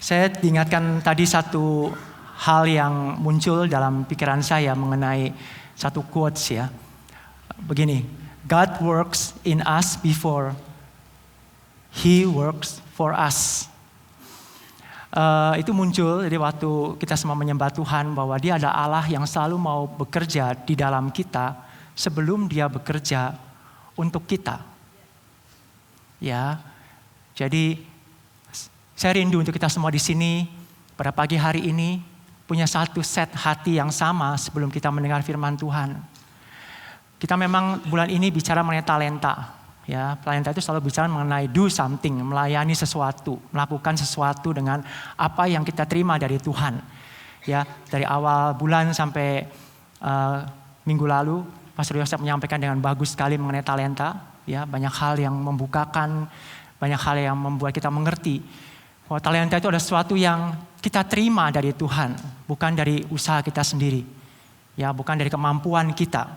Saya diingatkan tadi satu hal yang muncul dalam pikiran saya mengenai satu quotes ya. Begini, God works in us before He works for us. Itu muncul jadi waktu kita semua menyembah Tuhan bahwa Dia adalah Allah yang selalu mau bekerja di dalam kita sebelum Dia bekerja untuk kita. Ya, jadi saya rindu untuk kita semua di sini pada pagi hari ini punya satu set hati yang sama sebelum kita mendengar firman Tuhan. Kita memang bulan ini bicara mengenai talenta. Ya, talenta itu selalu bicara mengenai do something, melayani sesuatu, melakukan sesuatu dengan apa yang kita terima dari Tuhan. Ya, dari awal bulan sampai minggu lalu, Pastor Yosef menyampaikan dengan bagus sekali mengenai talenta. Ya, banyak hal yang membukakan, banyak hal yang membuat kita mengerti bahwa talenta itu adalah sesuatu yang kita terima dari Tuhan, bukan dari usaha kita sendiri. Ya, bukan dari kemampuan kita.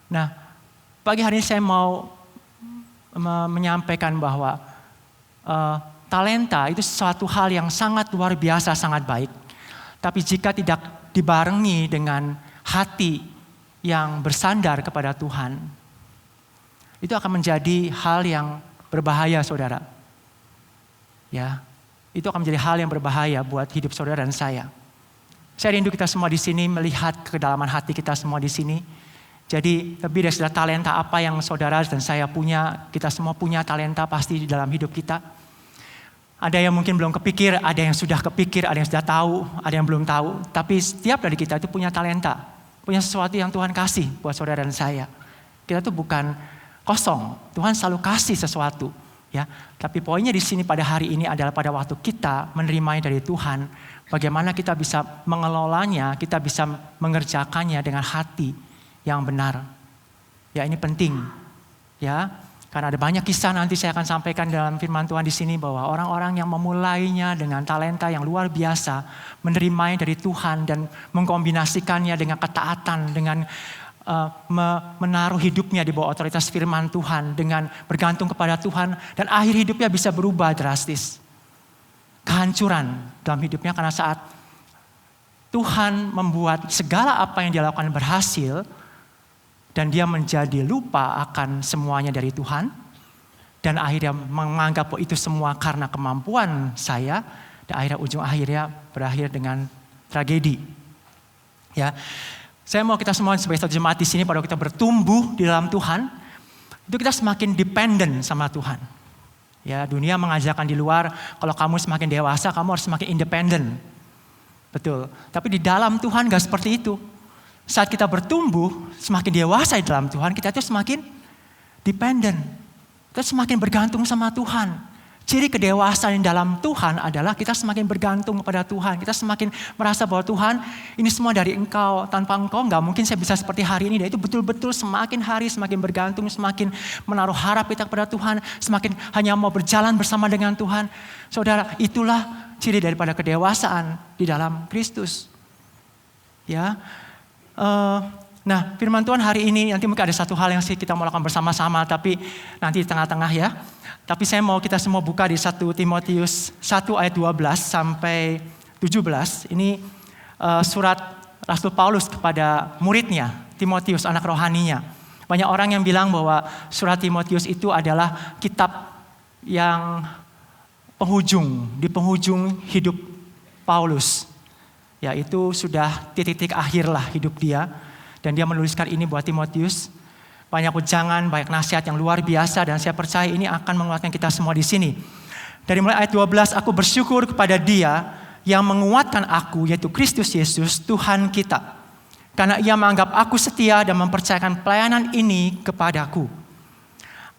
Nah, pagi hari ini saya mau menyampaikan bahwa talenta itu sesuatu hal yang sangat luar biasa, sangat baik. Tapi jika tidak dibarengi dengan hati yang bersandar kepada Tuhan, itu akan menjadi hal yang berbahaya, saudara. Ya, itu akan menjadi hal yang berbahaya buat hidup saudara dan saya. Saya rindu kita semua di sini melihat kedalaman hati kita semua di sini. Jadi lebih dari sekedar talenta apa yang saudara dan saya punya, kita semua punya talenta pasti di dalam hidup kita. Ada yang mungkin belum kepikir, ada yang sudah kepikir, ada yang sudah tahu, ada yang belum tahu. Tapi setiap dari kita itu punya talenta, punya sesuatu yang Tuhan kasih buat saudara dan saya. Kita tuh bukan kosong, Tuhan selalu kasih sesuatu. Ya, tapi poinnya di sini pada hari ini adalah pada waktu kita menerimanya dari Tuhan, bagaimana kita bisa mengelolanya, kita bisa mengerjakannya dengan hati yang benar. Ya, ini penting. Ya, karena ada banyak kisah nanti saya akan sampaikan dalam firman Tuhan di sini bahwa orang-orang yang memulainya dengan talenta yang luar biasa, menerimanya dari Tuhan dan mengkombinasikannya dengan ketaatan, dengan menaruh hidupnya di bawah otoritas firman Tuhan, dengan bergantung kepada Tuhan, dan akhir hidupnya bisa berubah drastis. Kehancuran dalam hidupnya karena saat Tuhan membuat segala apa yang dia lakukan berhasil, dan dia menjadi lupa akan semuanya dari Tuhan, dan akhirnya menganggap bahwa itu semua karena kemampuan saya, dan akhirnya berakhir dengan tragedi. Ya. Saya mau kita semua sebagai satu jemaat di sini pada kita bertumbuh di dalam Tuhan, itu kita semakin dependent sama Tuhan. Ya, dunia mengajarkan di luar, kalau kamu semakin dewasa, kamu harus semakin independen. Betul. Tapi di dalam Tuhan gak seperti itu. Saat kita bertumbuh, semakin dewasa di dalam Tuhan, kita itu semakin dependent. Kita semakin bergantung sama Tuhan. Ciri kedewasaan di dalam Tuhan adalah kita semakin bergantung kepada Tuhan. Kita semakin merasa bahwa Tuhan, ini semua dari Engkau. Tanpa Engkau gak mungkin saya bisa seperti hari ini. Dan itu betul-betul semakin hari semakin bergantung, semakin menaruh harap kita kepada Tuhan. Semakin hanya mau berjalan bersama dengan Tuhan. Saudara, itulah ciri daripada kedewasaan di dalam Kristus. Ya. Nah, firman Tuhan hari ini nanti mungkin ada satu hal yang kita mau lakukan bersama-sama, tapi nanti di tengah-tengah ya. Tapi saya mau kita semua buka di 1 Timotius 1 ayat 12 sampai 17. Ini surat Rasul Paulus kepada muridnya, Timotius, anak rohaninya. Banyak orang yang bilang bahwa surat Timotius itu adalah kitab yang di penghujung hidup Paulus. Ya, itu sudah titik-titik akhir lah hidup dia. Dan dia menuliskan ini buat Timotius. Banyak ujangan, banyak nasihat yang luar biasa. Dan saya percaya ini akan menguatkan kita semua di sini. Dari mulai ayat 12, aku bersyukur kepada Dia yang menguatkan aku, yaitu Kristus Yesus, Tuhan kita. Karena Ia menganggap aku setia dan mempercayakan pelayanan ini kepadaku.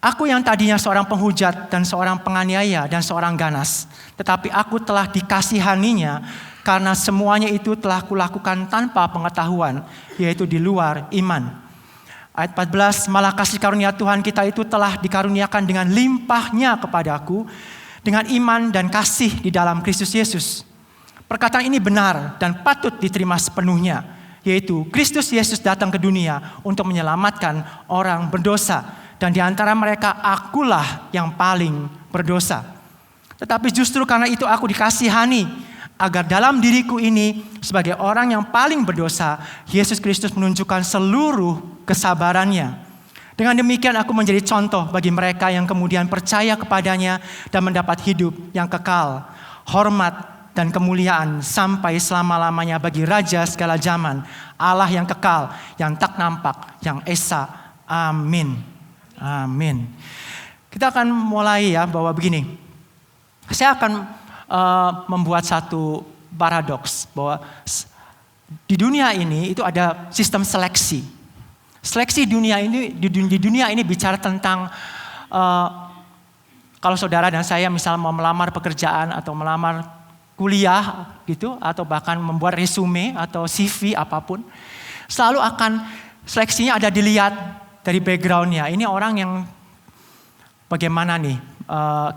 Aku yang tadinya seorang penghujat dan seorang penganiaya dan seorang ganas. Tetapi aku telah dikasihaninya karena semuanya itu telah kulakukan tanpa pengetahuan, yaitu di luar iman. Ayat 14, malah kasih karunia Tuhan kita itu telah dikaruniakan dengan limpahnya kepadaku, dengan iman dan kasih di dalam Kristus Yesus. Perkataan ini benar dan patut diterima sepenuhnya, yaitu Kristus Yesus datang ke dunia untuk menyelamatkan orang berdosa. Dan di antara mereka akulah yang paling berdosa. Tetapi justru karena itu aku dikasihani, agar dalam diriku ini sebagai orang yang paling berdosa, Yesus Kristus menunjukkan seluruh kesabarannya. Dengan demikian aku menjadi contoh bagi mereka yang kemudian percaya kepadanya dan mendapat hidup yang kekal, hormat dan kemuliaan sampai selama-lamanya bagi Raja segala zaman, Allah yang kekal, yang tak nampak, yang esa. Amin. Amin. Kita akan mulai ya bahwa begini. Saya akan membuat satu paradoks bahwa di dunia ini itu ada sistem seleksi. Seleksi dunia ini di dunia ini bicara tentang kalau saudara dan saya misal mau melamar pekerjaan atau melamar kuliah gitu atau bahkan membuat resume atau CV apapun, selalu akan seleksinya ada dilihat dari backgroundnya. Ini orang yang bagaimana nih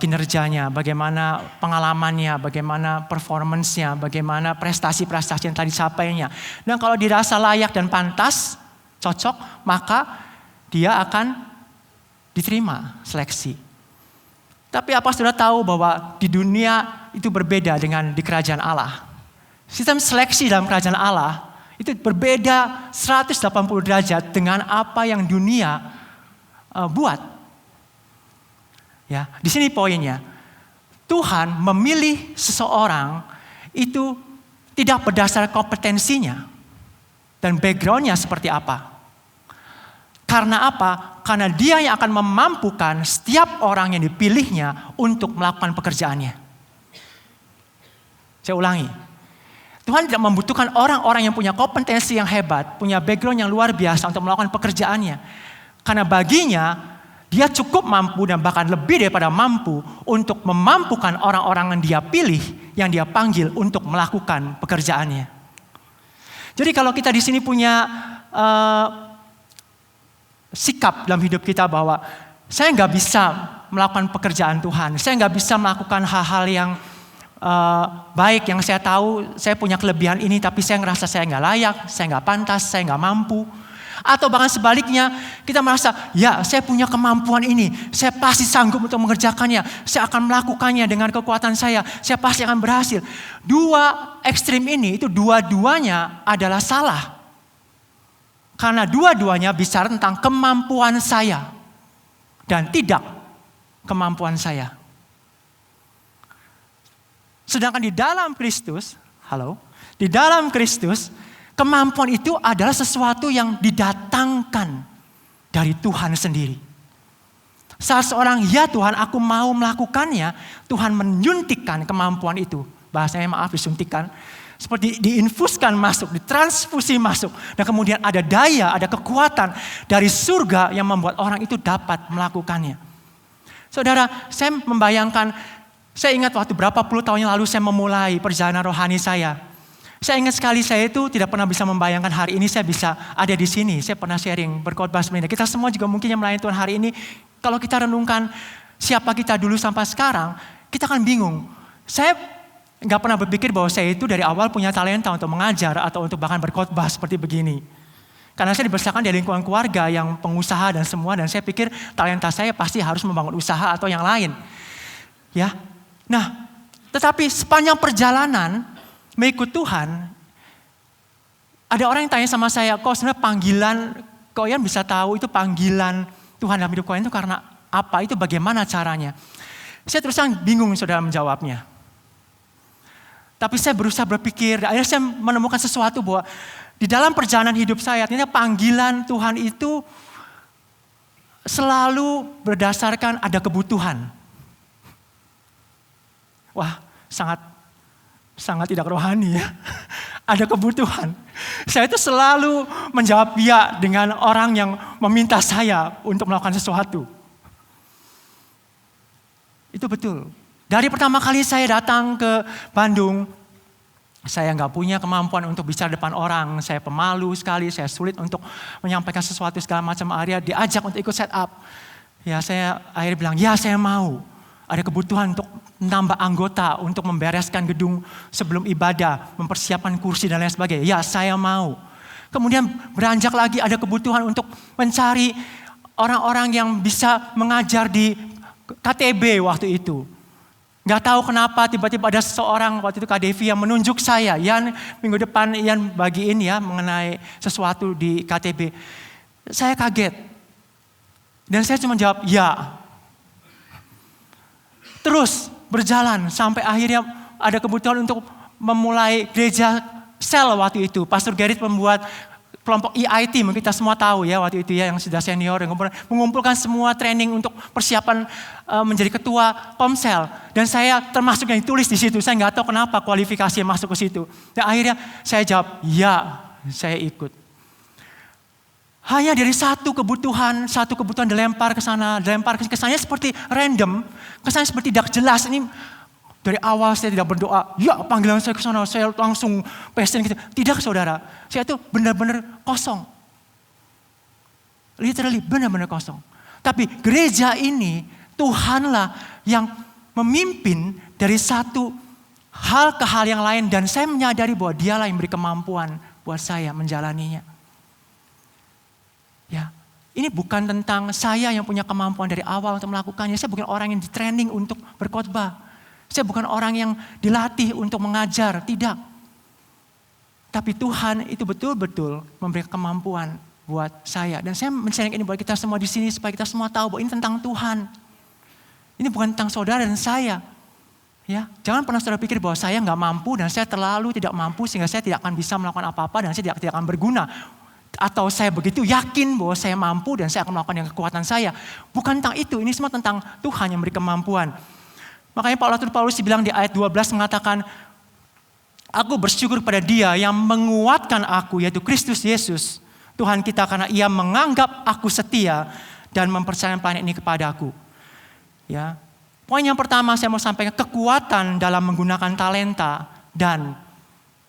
kinerjanya, bagaimana pengalamannya, bagaimana performance-nya, bagaimana prestasi-prestasi yang tadi capainya. Dan kalau dirasa layak dan pantas, cocok, maka dia akan diterima seleksi. Tapi apa saudara tahu bahwa di dunia itu berbeda dengan di kerajaan Allah? Sistem seleksi dalam kerajaan Allah itu berbeda 180 derajat dengan apa yang dunia buat. Ya, di sini poinnya. Tuhan memilih seseorang itu tidak berdasar kompetensinya dan backgroundnya seperti apa. Karena apa? Karena dia yang akan memampukan setiap orang yang dipilihnya untuk melakukan pekerjaannya. Saya ulangi. Tuhan tidak membutuhkan orang-orang yang punya kompetensi yang hebat, punya background yang luar biasa untuk melakukan pekerjaannya. Karena baginya, dia cukup mampu dan bahkan lebih daripada mampu untuk memampukan orang-orang yang dia pilih, yang dia panggil untuk melakukan pekerjaannya. Jadi kalau kita di sini punya sikap dalam hidup kita bahwa saya nggak bisa melakukan pekerjaan Tuhan, saya nggak bisa melakukan hal-hal yang baik yang saya tahu, saya punya kelebihan ini tapi saya ngerasa saya nggak layak, saya nggak pantas, saya nggak mampu. Atau bahkan sebaliknya, kita merasa, ya saya punya kemampuan ini, saya pasti sanggup untuk mengerjakannya, saya akan melakukannya dengan kekuatan saya pasti akan berhasil. Dua ekstrim ini, itu dua-duanya adalah salah. Karena dua-duanya bicara tentang kemampuan saya, dan tidak kemampuan saya. Sedangkan di dalam Kristus, di dalam Kristus, kemampuan itu adalah sesuatu yang didatangkan dari Tuhan sendiri. Saat seorang, ya Tuhan aku mau melakukannya, Tuhan menyuntikkan kemampuan itu. Bahasanya disuntikkan. Seperti diinfuskan masuk, ditransfusi masuk. Dan kemudian ada daya, ada kekuatan dari surga yang membuat orang itu dapat melakukannya. Saudara, saya membayangkan, saya ingat waktu berapa puluh tahun yang lalu saya memulai perjalanan rohani saya. Saya ingat sekali saya itu tidak pernah bisa membayangkan hari ini saya bisa ada di sini. Saya pernah sharing berkhotbah sebenarnya. Kita semua juga mungkin yang melayani Tuhan hari ini. Kalau kita renungkan siapa kita dulu sampai sekarang, kita akan bingung. Saya nggak pernah berpikir bahwa saya itu dari awal punya talenta untuk mengajar atau untuk bahkan berkhotbah seperti begini. Karena saya dibesarkan di lingkungan keluarga yang pengusaha dan semua, dan saya pikir talenta saya pasti harus membangun usaha atau yang lain. Ya, nah, tetapi sepanjang perjalanan mengikut Tuhan, ada orang yang tanya sama saya, kok sebenarnya panggilan, kok yang bisa tahu itu panggilan Tuhan dalam hidup kalian itu karena apa? Itu bagaimana caranya? Saya terus terang bingung saudara menjawabnya. Tapi saya berusaha berpikir, akhirnya saya menemukan sesuatu bahwa di dalam perjalanan hidup saya, artinya panggilan Tuhan itu selalu berdasarkan ada kebutuhan. Wah, sangat tidak rohani ya. Ada kebutuhan. Saya itu selalu menjawab ya dengan orang yang meminta saya untuk melakukan sesuatu. Itu betul. Dari pertama kali saya datang ke Bandung, saya nggak punya kemampuan untuk bicara depan orang. Saya pemalu sekali, saya sulit untuk menyampaikan sesuatu segala macam area. Diajak untuk ikut set up. Ya saya akhirnya bilang, ya saya mau. Ada kebutuhan untuk menambah anggota, untuk membereskan gedung sebelum ibadah, mempersiapkan kursi dan lain sebagainya. Ya saya mau. Kemudian beranjak lagi ada kebutuhan untuk mencari orang-orang yang bisa mengajar di KTB waktu itu. Gak tahu kenapa tiba-tiba ada seseorang waktu itu Kak Devi yang menunjuk saya. Yan, minggu depan Yan bagiin ya mengenai sesuatu di KTB. Saya kaget. Dan saya cuma jawab ya. Terus berjalan sampai akhirnya ada kebutuhan untuk memulai gereja sel waktu itu. Pastor Gerrit membuat kelompok EIT, mungkin kita semua tahu ya waktu itu ya yang sudah senior, yang mengumpulkan semua training untuk persiapan menjadi ketua Komsel. Dan saya termasuk yang ditulis di situ, saya nggak tahu kenapa kualifikasi masuk ke situ. Dan akhirnya saya jawab, ya saya ikut. Hanya dari satu kebutuhan dilempar ke sana, kesannya seperti random, kesannya seperti tidak jelas. Ini dari awal saya tidak berdoa, ya panggilan saya ke sana, saya langsung passion gitu. Tidak saudara, saya itu benar-benar kosong. Literally benar-benar kosong. Tapi gereja ini Tuhanlah yang memimpin dari satu hal ke hal yang lain. Dan saya menyadari bahwa dialah yang beri kemampuan buat saya menjalaninya. Ya, ini bukan tentang saya yang punya kemampuan dari awal untuk melakukannya. Saya bukan orang yang di training untuk berkhotbah. Saya bukan orang yang dilatih untuk mengajar, tidak. Tapi Tuhan itu betul-betul memberi kemampuan buat saya. Dan saya men-sharing ini buat kita semua di sini supaya kita semua tahu bahwa ini tentang Tuhan. Ini bukan tentang saudara dan saya. Ya, jangan pernah saudara pikir bahwa saya nggak mampu dan saya terlalu tidak mampu sehingga saya tidak akan bisa melakukan apa-apa dan saya tidak akan berguna. Atau saya begitu yakin bahwa saya mampu dan saya akan melakukan yang kekuatan saya. Bukan tentang itu, ini semua tentang Tuhan yang memberi kemampuan. Makanya Paulus dibilang di ayat 12 mengatakan, aku bersyukur pada Dia yang menguatkan aku, yaitu Kristus Yesus, Tuhan kita, karena Ia menganggap aku setia dan mempercayakan pelayanan ini kepada aku. Ya, poin yang pertama saya mau sampaikan, kekuatan dalam menggunakan talenta dan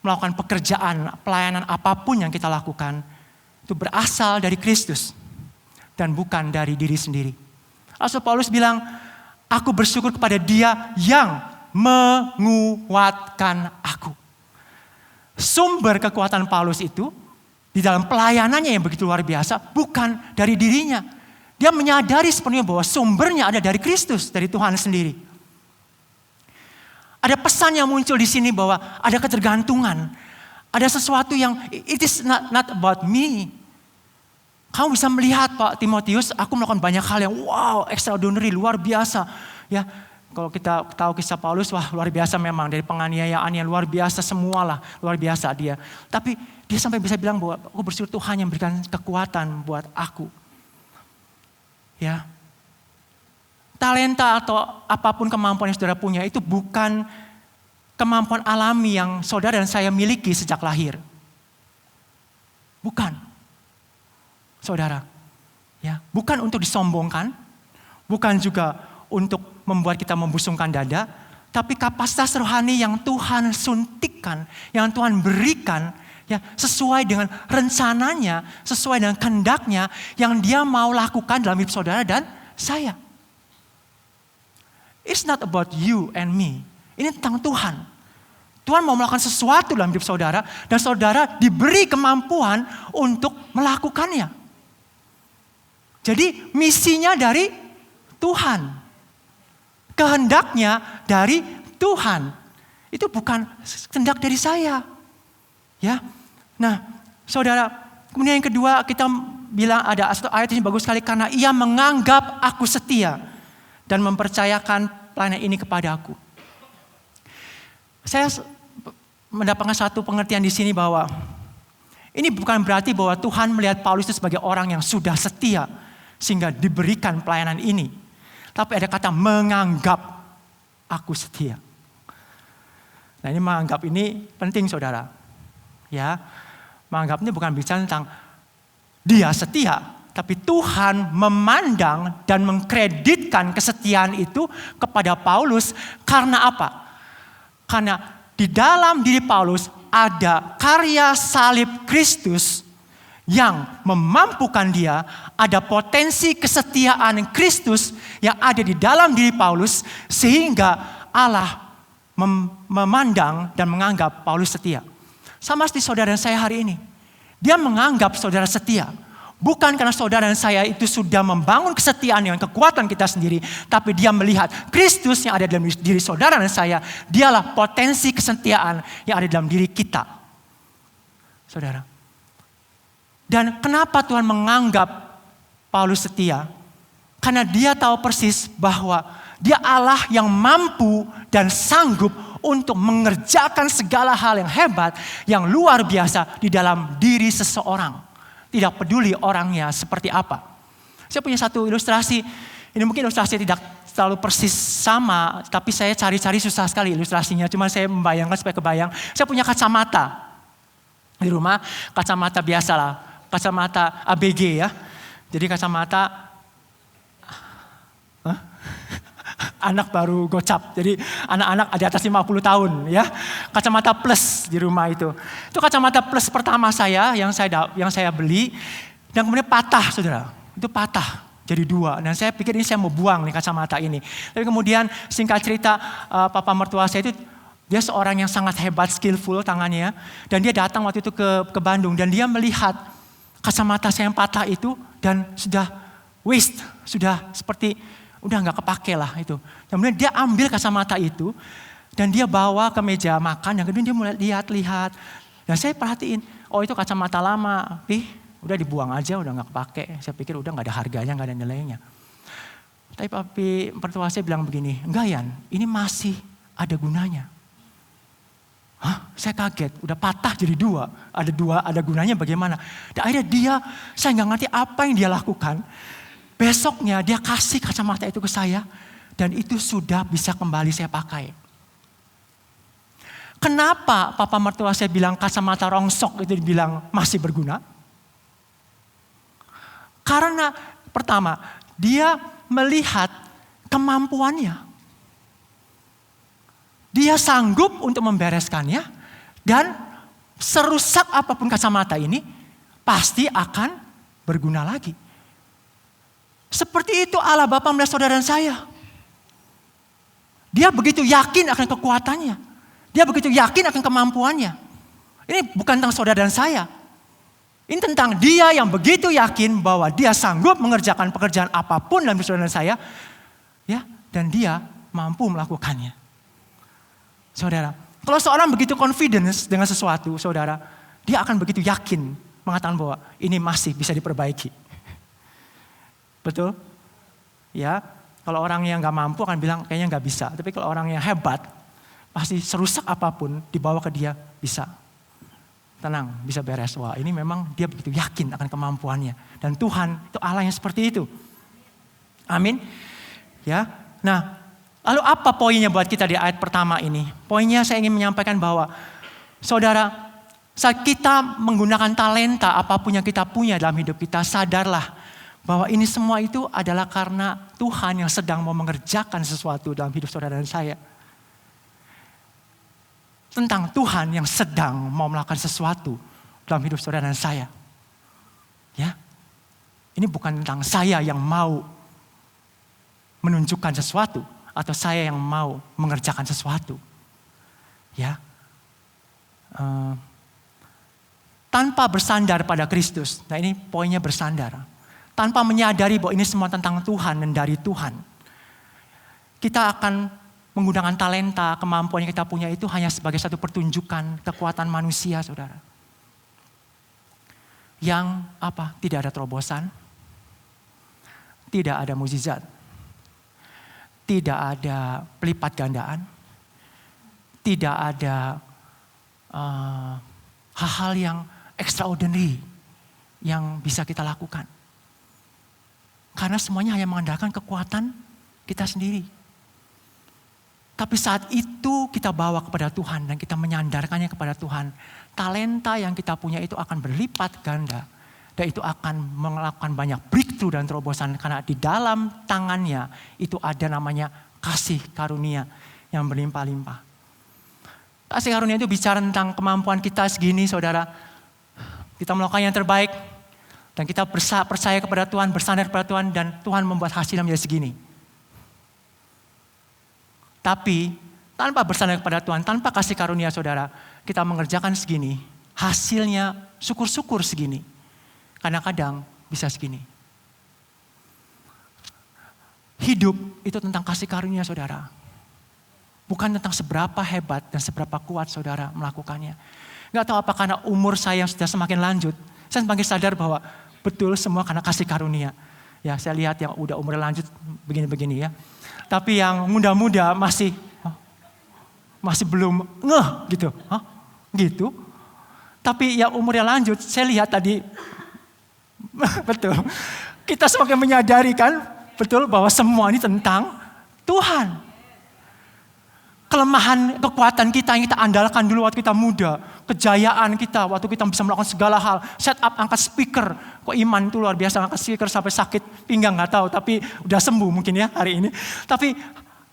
melakukan pekerjaan, pelayanan apapun yang kita lakukan, itu berasal dari Kristus dan bukan dari diri sendiri. Rasul Paulus bilang, aku bersyukur kepada Dia yang menguatkan aku. Sumber kekuatan Paulus itu di dalam pelayanannya yang begitu luar biasa bukan dari dirinya. Dia menyadari sepenuhnya bahwa sumbernya ada dari Kristus, dari Tuhan sendiri. Ada pesan yang muncul di sini bahwa ada ketergantungan. Ada sesuatu yang it is not about me. Kamu bisa melihat Pak Timotius, aku melakukan banyak hal yang wow, extraordinary, luar biasa. Ya, kalau kita tahu kisah Paulus, wah luar biasa memang. Dari penganiayaan yang luar biasa semualah, luar biasa dia. Tapi dia sampai bisa bilang bahwa aku bersyukur Tuhan yang memberikan kekuatan buat aku. Ya, talenta atau apapun kemampuan yang saudara punya itu bukan kemampuan alami yang saudara dan saya miliki sejak lahir. Bukan. Saudara, ya, bukan untuk disombongkan, bukan juga untuk membuat kita membusungkan dada, tapi kapasitas rohani yang Tuhan suntikkan, yang Tuhan berikan, ya, sesuai dengan rencananya, sesuai dengan kehendaknya, yang Dia mau lakukan dalam hidup saudara dan saya. It's not about you and me. Ini tentang Tuhan. Tuhan mau melakukan sesuatu dalam hidup saudara, dan saudara diberi kemampuan untuk melakukannya. Jadi misinya dari Tuhan. Kehendaknya dari Tuhan. Itu bukan kehendak dari saya. Ya. Nah, saudara, kemudian yang kedua kita bilang ada satu ayat ini bagus sekali, karena Ia menganggap aku setia dan mempercayakan pelayanan ini kepada aku. Saya mendapatkan satu pengertian di sini bahwa ini bukan berarti bahwa Tuhan melihat Paulus itu sebagai orang yang sudah setia sehingga diberikan pelayanan ini. Tapi ada kata menganggap aku setia. Nah, ini menganggap ini penting saudara. Ya, menganggap ini bukan bicara tentang dia setia, tapi Tuhan memandang dan mengkreditkan kesetiaan itu kepada Paulus karena apa? Karena di dalam diri Paulus ada karya salib Kristus yang memampukan dia, ada potensi kesetiaan Kristus yang ada di dalam diri Paulus, sehingga Allah memandang dan menganggap Paulus setia. Sama seperti saudara saya hari ini. Dia menganggap saudara setia. Bukan karena saudara dan saya itu sudah membangun kesetiaan dengan kekuatan kita sendiri. Tapi dia melihat Kristus yang ada dalam diri saudara dan saya. Dialah potensi kesetiaan yang ada dalam diri kita. Saudara. Dan kenapa Tuhan menganggap Paulus setia? Karena dia tahu persis bahwa dia Allah yang mampu dan sanggup untuk mengerjakan segala hal yang hebat, yang luar biasa di dalam diri seseorang. Tidak peduli orangnya seperti apa. Saya punya satu ilustrasi, ini mungkin ilustrasi tidak terlalu persis sama, tapi saya cari-cari susah sekali ilustrasinya. Cuma saya membayangkan supaya kebayang. Saya punya kacamata di rumah, kacamata biasa lah, kacamata ABG ya. Jadi kacamata anak baru gocap. Jadi anak-anak di atas 50 tahun ya. Kacamata plus di rumah itu. Itu kacamata plus pertama saya yang saya beli dan kemudian patah, Saudara. Itu patah jadi 2. Dan saya pikir ini saya mau buang nih kacamata ini. Tapi kemudian singkat cerita papa mertua saya itu dia seorang yang sangat hebat, skillful tangannya, dan dia datang waktu itu ke Bandung dan dia melihat kacamata saya yang patah itu dan sudah waste, sudah seperti udah nggak kepake lah itu. Kemudian dia ambil kacamata itu dan dia bawa ke meja makan. Yang kedua dia mulai lihat-lihat. Dan saya perhatiin, oh itu kacamata lama, udah dibuang aja, udah nggak kepake. Saya pikir udah nggak ada harganya, nggak ada nilainya. Tapi papi mertua saya bilang begini, enggak Yan, ini masih ada gunanya. Hah? Saya kaget, udah patah jadi 2, ada gunanya bagaimana? Dan akhirnya saya nggak ngerti apa yang dia lakukan. Besoknya dia kasih kacamata itu ke saya dan itu sudah bisa kembali saya pakai. Kenapa papa mertua saya bilang kacamata rongsok itu dibilang masih berguna? Karena pertama, dia melihat kemampuannya. Dia sanggup untuk membereskannya dan serusak apapun kacamata ini pasti akan berguna lagi. Seperti itu Allah Bapa melihat saudara dan saya. Dia begitu yakin akan kekuatannya. Dia begitu yakin akan kemampuannya. Ini bukan tentang saudara dan saya. Ini tentang dia yang begitu yakin bahwa dia sanggup mengerjakan pekerjaan apapun dalam saudara dan saya. Ya, dan dia mampu melakukannya. Saudara, kalau seorang begitu confidence dengan sesuatu, saudara, dia akan begitu yakin mengatakan bahwa ini masih bisa diperbaiki. Betul? Ya, kalau orang yang gak mampu akan bilang kayaknya gak bisa. Tapi kalau orang yang hebat, pasti serusak apapun dibawa ke dia bisa. Tenang, bisa beres. Wah, ini memang dia begitu yakin akan kemampuannya. Dan Tuhan itu Allah yang seperti itu. Amin. Ya, nah, lalu apa poinnya buat kita di ayat pertama ini? Poinnya saya ingin menyampaikan bahwa saudara, saat kita menggunakan talenta apapun yang kita punya dalam hidup kita, sadarlah bahwa ini semua itu adalah karena Tuhan yang sedang mau mengerjakan sesuatu dalam hidup saudara dan saya. Tentang Tuhan yang sedang mau melakukan sesuatu dalam hidup saudara dan saya. Ya, ini bukan tentang saya yang mau menunjukkan sesuatu atau saya yang mau mengerjakan sesuatu. Ya, tanpa bersandar pada Kristus. Nah ini poinnya bersandar. Tanpa menyadari bahwa ini semua tentang Tuhan dan dari Tuhan. Kita akan menggunakan talenta, kemampuan yang kita punya itu hanya sebagai satu pertunjukan kekuatan manusia, saudara. Yang apa? Tidak ada terobosan. Tidak ada mukjizat. Tidak ada pelipat gandaan. Tidak ada hal-hal yang extraordinary yang bisa kita lakukan. Karena semuanya hanya mengandalkan kekuatan kita sendiri. Tapi saat itu kita bawa kepada Tuhan dan kita menyandarkannya kepada Tuhan. Talenta yang kita punya itu akan berlipat ganda. Dan itu akan melakukan banyak breakthrough dan terobosan. Karena di dalam tangannya itu ada namanya kasih karunia yang berlimpah-limpah. Kasih karunia itu bicara tentang kemampuan kita segini, saudara. Kita melakukan yang terbaik. Dan kita percaya kepada Tuhan, bersandar kepada Tuhan, dan Tuhan membuat hasilnya menjadi segini. Tapi tanpa bersandar kepada Tuhan, tanpa kasih karunia saudara, kita mengerjakan segini, hasilnya syukur-syukur segini. Kadang-kadang bisa segini. Hidup itu tentang kasih karunia saudara. Bukan tentang seberapa hebat dan seberapa kuat saudara melakukannya. Gak tahu apa karena umur saya yang sudah semakin lanjut, saya semakin sadar bahwa betul semua karena kasih karunia. Ya, saya lihat yang udah umur lanjut begini-begini ya. Tapi yang muda-muda masih belum ngeh gitu. Gitu. Tapi yang umurnya lanjut, saya lihat tadi, betul. Kita semakin menyadari kan, betul bahwa semua ini tentang Tuhan. Kelemahan, kekuatan kita yang kita andalkan dulu waktu kita muda. Kejayaan kita waktu kita bisa melakukan segala hal. Set up angkat speaker. Kok iman itu luar biasa angkat speaker sampai sakit pinggang gak tahu. Tapi udah sembuh mungkin ya hari ini. Tapi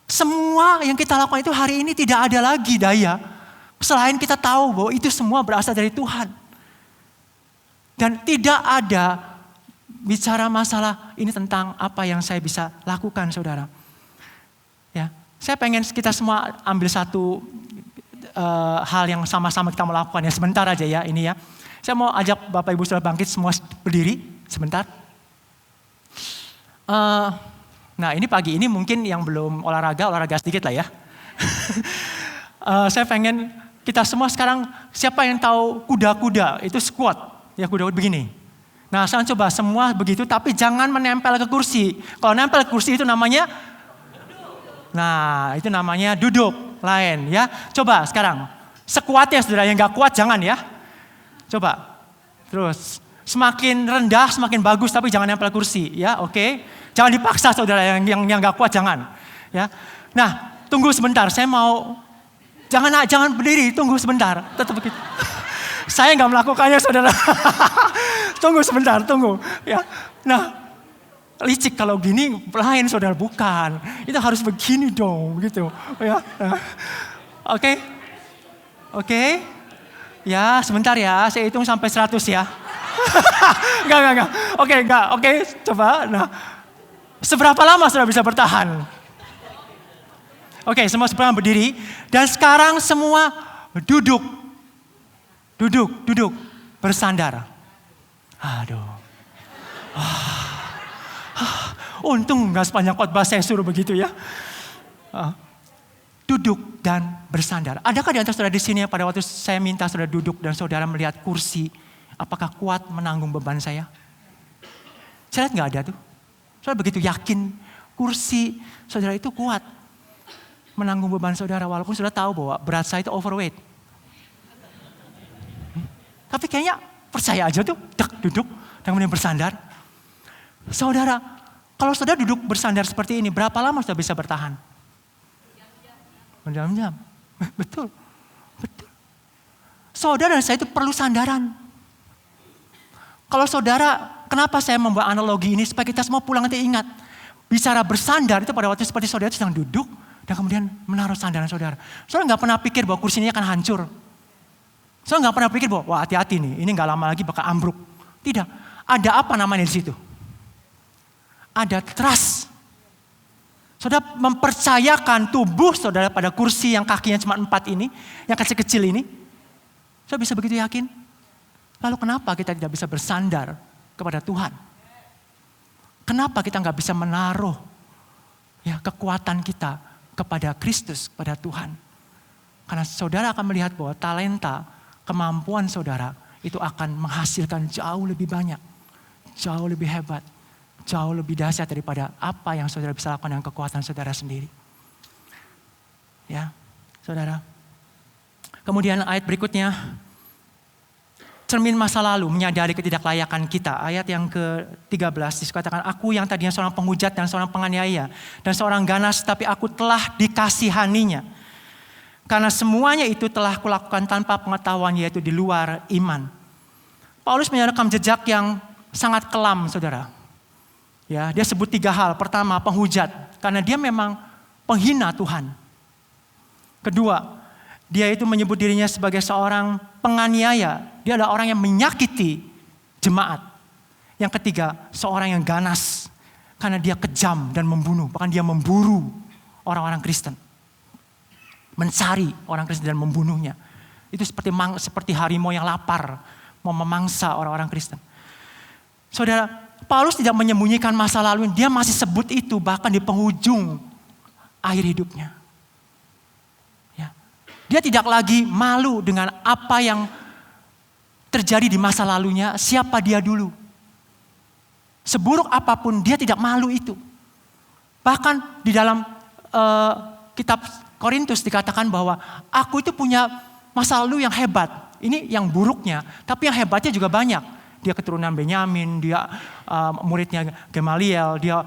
semua yang kita lakukan itu hari ini tidak ada lagi daya. Selain kita tahu bahwa itu semua berasal dari Tuhan. Dan tidak ada bicara masalah ini tentang apa yang saya bisa lakukan saudara. Ya, saya pengen kita semua ambil satu hal yang sama-sama kita mau lakukan ya. Sebentar aja ya ini ya. Saya mau ajak Bapak Ibu saudara bangkit semua berdiri sebentar. Nah ini pagi ini mungkin yang belum olahraga sedikit lah ya. Saya pengen kita semua sekarang siapa yang tahu kuda-kuda itu squat. Ya kuda-kuda begini. Nah sekarang coba semua begitu tapi jangan menempel ke kursi. Kalau nempel ke kursi itu namanya nah itu namanya duduk lain ya. Coba sekarang sekuatnya saudara yang gak kuat jangan ya. Coba terus semakin rendah semakin bagus tapi jangan nempel kursi ya oke. Jangan dipaksa saudara yang gak kuat jangan ya. Nah tunggu sebentar saya mau jangan berdiri tunggu sebentar tetap begitu. Saya gak melakukannya saudara. Tunggu sebentar tunggu ya. Nah licik kalau gini lain saudara bukan. Itu harus begini dong gitu ya. Oke. Ya sebentar ya saya hitung sampai 100 ya. Enggak. Oke, coba. Nah, seberapa lama saudara bisa bertahan? Oke, semua berdiri. Dan sekarang semua duduk. Bersandar. Aduh. Untung gak sepanjang khotbah saya suruh begitu ya. Duduk dan bersandar. Adakah di antara saudara di sini pada waktu saya minta saudara duduk dan saudara melihat kursi, apakah kuat menanggung beban saya? Saya lihat gak ada tuh. Saudara begitu yakin kursi saudara itu kuat menanggung beban saudara walaupun saudara tahu bahwa berat saya itu overweight. Tapi kayaknya percaya aja tuh, duduk dan kemudian bersandar. Saudara, kalau saudara duduk bersandar seperti ini, berapa lama saudara bisa bertahan? Berjam-jam. Betul. Saudara dan saya itu perlu sandaran. Kalau saudara, kenapa saya membuat analogi ini supaya kita semua pulang nanti ingat. Bicara bersandar itu pada waktu seperti saudara sedang duduk dan kemudian menaruh sandaran saudara. Saudara gak pernah pikir bahwa kursi ini akan hancur. Saudara gak pernah pikir bahwa wah hati-hati nih, ini gak lama lagi bakal ambruk. Tidak, ada apa namanya di situ? Ada trust. Saudara mempercayakan tubuh saudara pada kursi yang kakinya cuma 4 ini, yang kecil-kecil ini. Saudara bisa begitu yakin? Lalu kenapa kita tidak bisa bersandar kepada Tuhan? Kenapa kita gak bisa menaruh ya kekuatan kita kepada Kristus, kepada Tuhan? Karena saudara akan melihat bahwa talenta, kemampuan saudara itu akan menghasilkan jauh lebih banyak, jauh lebih hebat, jauh lebih dahsyat daripada apa yang saudara bisa lakukan dengan kekuatan saudara sendiri. Ya, saudara. Kemudian ayat berikutnya, cermin masa lalu menyadari ketidaklayakan kita. Ayat yang ke-13 dikatakan, aku yang tadinya seorang penghujat dan seorang penganiaya dan seorang ganas, tapi aku telah dikasihaninya. Karena semuanya itu telah kulakukan tanpa pengetahuan, yaitu di luar iman. Paulus merekam jejak yang sangat kelam, saudara. Ya, dia sebut 3 hal. Pertama, penghujat, karena dia memang penghina Tuhan. Kedua, dia itu menyebut dirinya sebagai seorang penganiaya. Dia adalah orang yang menyakiti jemaat. Yang ketiga, seorang yang ganas, karena dia kejam dan membunuh. Bahkan dia memburu orang-orang Kristen. Mencari orang Kristen dan membunuhnya. Itu seperti harimau yang lapar, mau memangsa orang-orang Kristen. Saudara, Paulus tidak menyembunyikan masa lalu, dia masih sebut itu bahkan di penghujung akhir hidupnya. Ya. Dia tidak lagi malu dengan apa yang terjadi di masa lalunya, siapa dia dulu. Seburuk apapun dia tidak malu itu. Bahkan di dalam kitab Korintus dikatakan bahwa aku itu punya masa lalu yang hebat. Ini yang buruknya, tapi yang hebatnya juga banyak. Dia keturunan Benyamin, dia muridnya Gamaliel, dia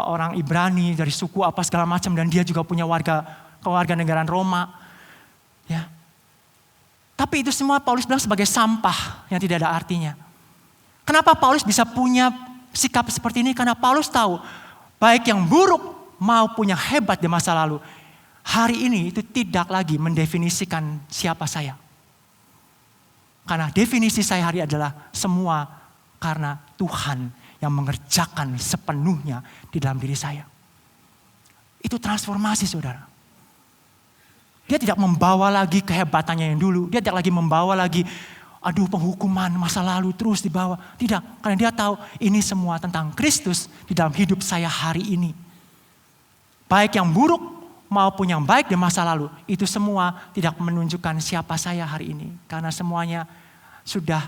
orang Ibrani dari suku apa segala macam, dan dia juga punya kewarganegaraan Roma. Ya. Tapi itu semua Paulus bilang sebagai sampah yang tidak ada artinya. Kenapa Paulus bisa punya sikap seperti ini? Karena Paulus tahu baik yang buruk maupun yang hebat di masa lalu, hari ini itu tidak lagi mendefinisikan siapa saya. Karena definisi saya hari adalah semua karena Tuhan yang mengerjakan sepenuhnya di dalam diri saya. Itu transformasi, saudara. Dia tidak membawa lagi kehebatannya yang dulu. Dia tidak lagi membawa lagi penghukuman masa lalu terus dibawa. Tidak, karena dia tahu ini semua tentang Kristus di dalam hidup saya hari ini. Baik yang buruk maupun yang baik di masa lalu, itu semua tidak menunjukkan siapa saya hari ini. Karena semuanya sudah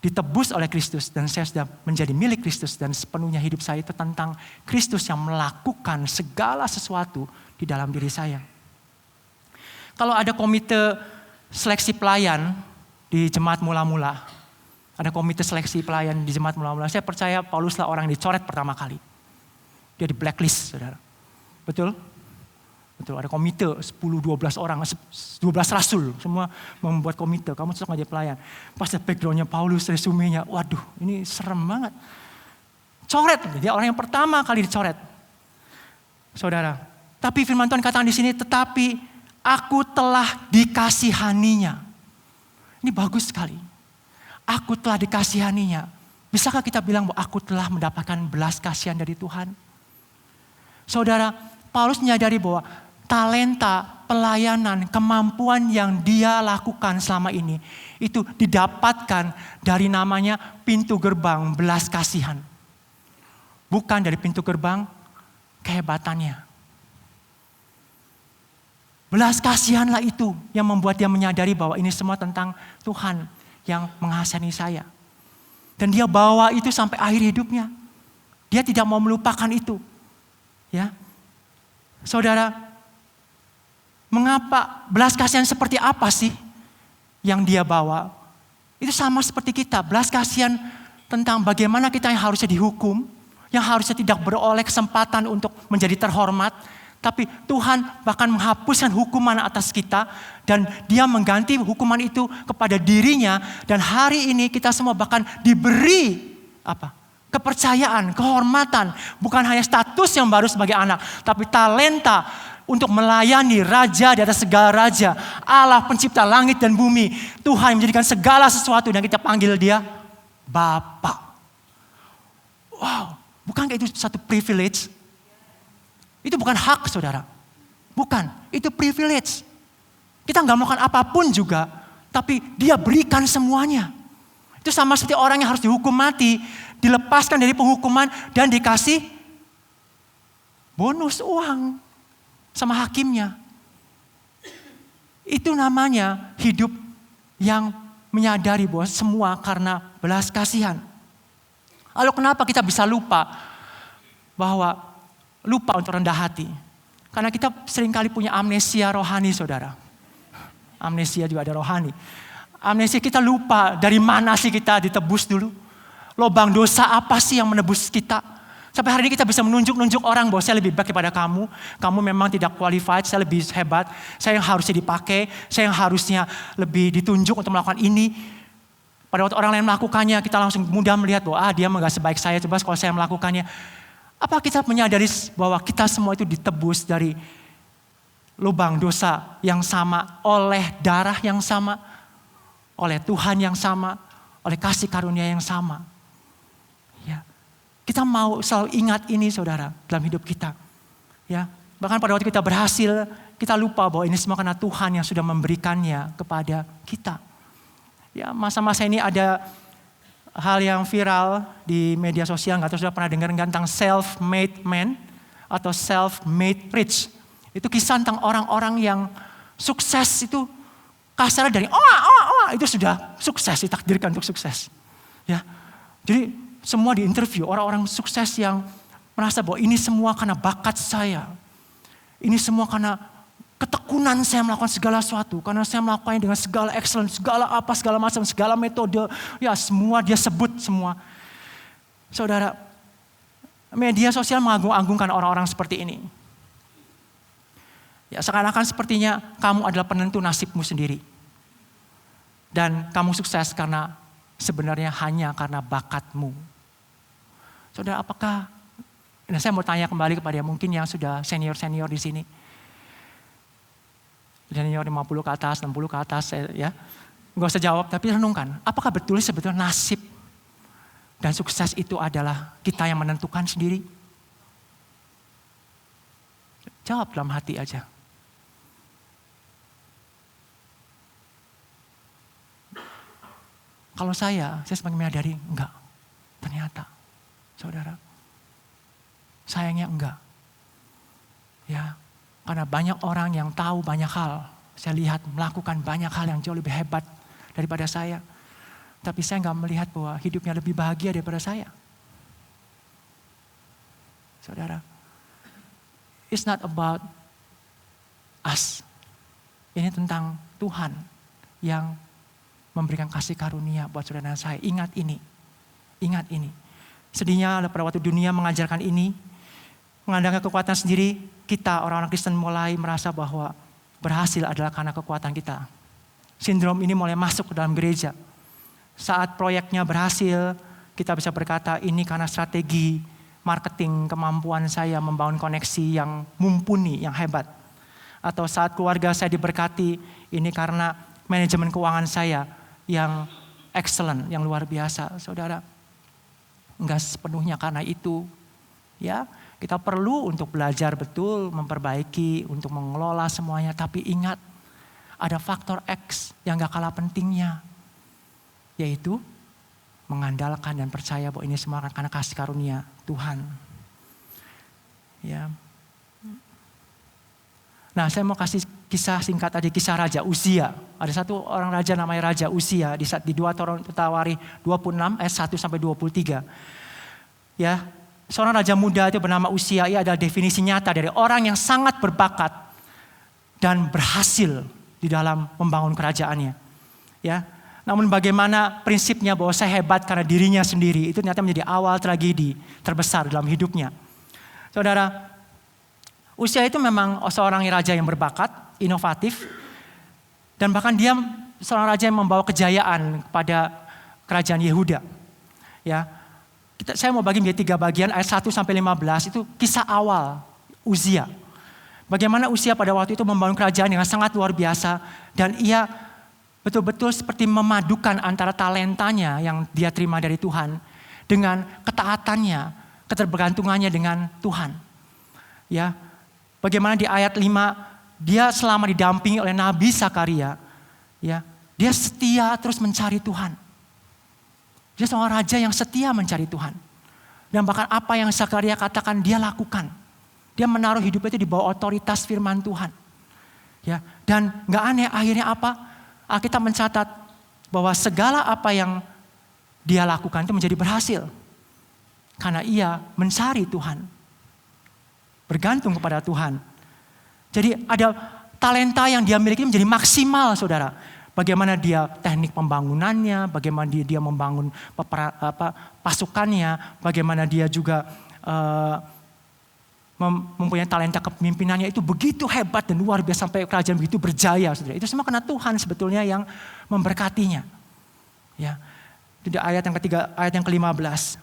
ditebus oleh Kristus dan saya sudah menjadi milik Kristus, dan sepenuhnya hidup saya itu tentang Kristus yang melakukan segala sesuatu di dalam diri saya. Kalau ada komite seleksi pelayan di jemaat mula-mula, ada komite seleksi pelayan di jemaat mula-mula, saya percaya Pauluslah orang yang dicoret pertama kali. Dia di blacklist, saudara. Betul? Betul, ada komite 10-12 orang, 12 rasul, semua membuat komite, kamu cocok jadi pelayan. Pas backgroundnya Paulus, resumenya, waduh ini serem banget. Coret, dia orang yang pertama kali dicoret. Saudara, tapi firman Tuhan katakan di sini, tetapi aku telah dikasihaninya. Ini bagus sekali. Aku telah dikasihaninya. Bisakah kita bilang bahwa aku telah mendapatkan belas kasihan dari Tuhan? Saudara, Paulus menyadari bahwa talenta, pelayanan, kemampuan yang dia lakukan selama ini itu didapatkan dari namanya pintu gerbang belas kasihan. Bukan dari pintu gerbang kehebatannya. Belas kasihanlah itu yang membuat dia menyadari bahwa ini semua tentang Tuhan yang mengasihi saya. Dan dia bawa itu sampai akhir hidupnya. Dia tidak mau melupakan itu. Ya. Saudara, mengapa belas kasihan seperti apa sih yang dia bawa? Itu sama seperti kita, belas kasihan tentang bagaimana kita yang harusnya dihukum, yang harusnya tidak beroleh kesempatan untuk menjadi terhormat, tapi Tuhan bahkan menghapuskan hukuman atas kita dan dia mengganti hukuman itu kepada dirinya, dan hari ini kita semua bahkan diberi kepercayaan, kehormatan, bukan hanya status yang baru sebagai anak, tapi talenta untuk melayani Raja di atas segala raja, Allah pencipta langit dan bumi, Tuhan yang menjadikan segala sesuatu dan kita panggil dia Bapa. Wow, bukankah itu satu privilege? Itu bukan hak, saudara. Bukan, itu privilege. Kita nggak melakukan apapun juga, tapi dia berikan semuanya. Itu sama seperti orang yang harus dihukum mati, dilepaskan dari penghukuman dan dikasih bonus uang sama hakimnya. Itu namanya hidup yang menyadari bahwa semua karena belas kasihan. Lalu kenapa kita bisa lupa untuk rendah hati? Karena kita seringkali punya amnesia rohani, saudara. Amnesia juga ada rohani. Amnesia, kita lupa dari mana sih kita ditebus dulu. Lobang dosa apa sih yang menebus kita? Sampai hari ini kita bisa menunjuk-nunjuk orang bahwa saya lebih baik daripada kamu. Kamu memang tidak qualified, saya lebih hebat. Saya yang harusnya dipakai, saya yang harusnya lebih ditunjuk untuk melakukan ini. Pada waktu orang lain melakukannya, kita langsung mudah melihat bahwa dia enggak sebaik saya, coba kalau saya melakukannya. Apa kita menyadari bahwa kita semua itu ditebus dari lubang dosa yang sama, oleh darah yang sama, oleh Tuhan yang sama, oleh kasih karunia yang sama. Ya. Kita mau selalu ingat ini, saudara, dalam hidup kita. Ya. Bahkan pada waktu kita berhasil, kita lupa bahwa ini semua karena Tuhan yang sudah memberikannya kepada kita. Ya, masa-masa ini ada hal yang viral di media sosial, nggak tahu sudah pernah dengar tentang self-made man atau self-made rich. Itu kisah tentang orang-orang yang sukses itu kasarnya dari itu sudah sukses, ditakdirkan untuk sukses. Ya, jadi semua diinterview orang-orang sukses yang merasa bahwa ini semua karena bakat saya, ini semua karena ketekunan saya melakukan segala sesuatu, karena saya melakukannya dengan segala excellence, segala macam, segala metode, ya semua dia sebut semua. Saudara, media sosial mengagung-agungkan orang-orang seperti ini. Ya, seakan-akan sepertinya kamu adalah penentu nasibmu sendiri. Dan kamu sukses karena sebenarnya hanya karena bakatmu. Saudara, apakah, nah saya mau tanya kembali kepada mungkin yang sudah senior-senior di sini. Senior 50 ke atas, 60 ke atas, ya. Enggak usah jawab, tapi renungkan. Apakah betul sebetulnya nasib dan sukses itu adalah kita yang menentukan sendiri? Jawab dalam hati aja. Kalau saya semakin menyadari, enggak. Ternyata, saudara, sayangnya enggak. Ya, karena banyak orang yang tahu banyak hal. Saya lihat melakukan banyak hal yang jauh lebih hebat daripada saya. Tapi saya enggak melihat bahwa hidupnya lebih bahagia daripada saya. Saudara, it's not about us. Ini tentang Tuhan yang memberikan kasih karunia buat saudara dan saya. Ingat ini. Ingat ini. Sedihnya pada waktu dunia mengajarkan ini, mengandalkan kekuatan sendiri, kita orang-orang Kristen mulai merasa bahwa berhasil adalah karena kekuatan kita. Sindrom ini mulai masuk ke dalam gereja. Saat proyeknya berhasil, kita bisa berkata ini karena strategi marketing, kemampuan saya membangun koneksi yang mumpuni, yang hebat. Atau saat keluarga saya diberkati, ini karena manajemen keuangan saya yang excellent, yang luar biasa. Saudara, enggak sepenuhnya karena itu. Ya, kita perlu untuk belajar betul, memperbaiki, untuk mengelola semuanya. Tapi ingat, ada faktor X yang gak kalah pentingnya. Yaitu mengandalkan dan percaya bahwa ini semua karena kasih karunia Tuhan. Ya. Nah, saya mau kasih kisah singkat aja, kisah Raja Uzia. Ada satu orang raja namanya Raja Uzia di 2 Tawari 26 ayat 1 sampai 23. Ya, seorang raja muda itu bernama Uzia, ia adalah definisi nyata dari orang yang sangat berbakat dan berhasil di dalam membangun kerajaannya. Ya. Namun bagaimana prinsipnya bahwa saya hebat karena dirinya sendiri, itu ternyata menjadi awal tragedi terbesar dalam hidupnya. Saudara, Uzia itu memang seorang raja yang berbakat, inovatif, dan bahkan dia seorang raja yang membawa kejayaan kepada kerajaan Yehuda. Ya, saya mau bagi menjadi 3 bagian, ayat 1 sampai 15 itu kisah awal Uzia. Bagaimana Uzia pada waktu itu membangun kerajaan dengan sangat luar biasa, dan ia betul-betul seperti memadukan antara talentanya yang dia terima dari Tuhan dengan ketaatannya, ketergantungannya dengan Tuhan. Ya. Bagaimana di ayat 5, dia selama didampingi oleh Nabi Zakaria, ya, dia setia terus mencari Tuhan. Dia seorang raja yang setia mencari Tuhan. Dan bahkan apa yang Zakaria katakan dia lakukan. Dia menaruh hidupnya itu di bawah otoritas firman Tuhan. Ya, dan gak aneh akhirnya apa? Alkitab mencatat bahwa segala apa yang dia lakukan itu menjadi berhasil. Karena ia mencari Tuhan. Bergantung kepada Tuhan. Jadi ada talenta yang dia miliki menjadi maksimal, saudara. Bagaimana dia teknik pembangunannya, bagaimana dia membangun pasukannya, bagaimana dia juga mempunyai talenta kepemimpinannya itu begitu hebat dan luar biasa sampai kerajaan begitu berjaya, saudara. Itu semua karena Tuhan sebetulnya yang memberkatinya. Ya, itu di ayat yang ketiga, ayat yang ke-15.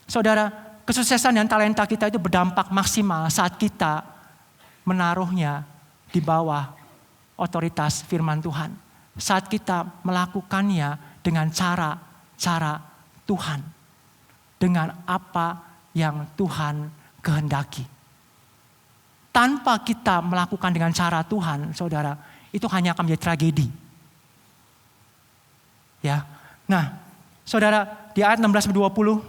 Saudara, kesuksesan dan talenta kita itu berdampak maksimal saat kita menaruhnya di bawah otoritas firman Tuhan. Saat kita melakukannya dengan cara Tuhan. Dengan apa yang Tuhan kehendaki. Tanpa kita melakukan dengan cara Tuhan, saudara, itu hanya akan menjadi tragedi. Ya, nah, saudara, di di ayat 16-20,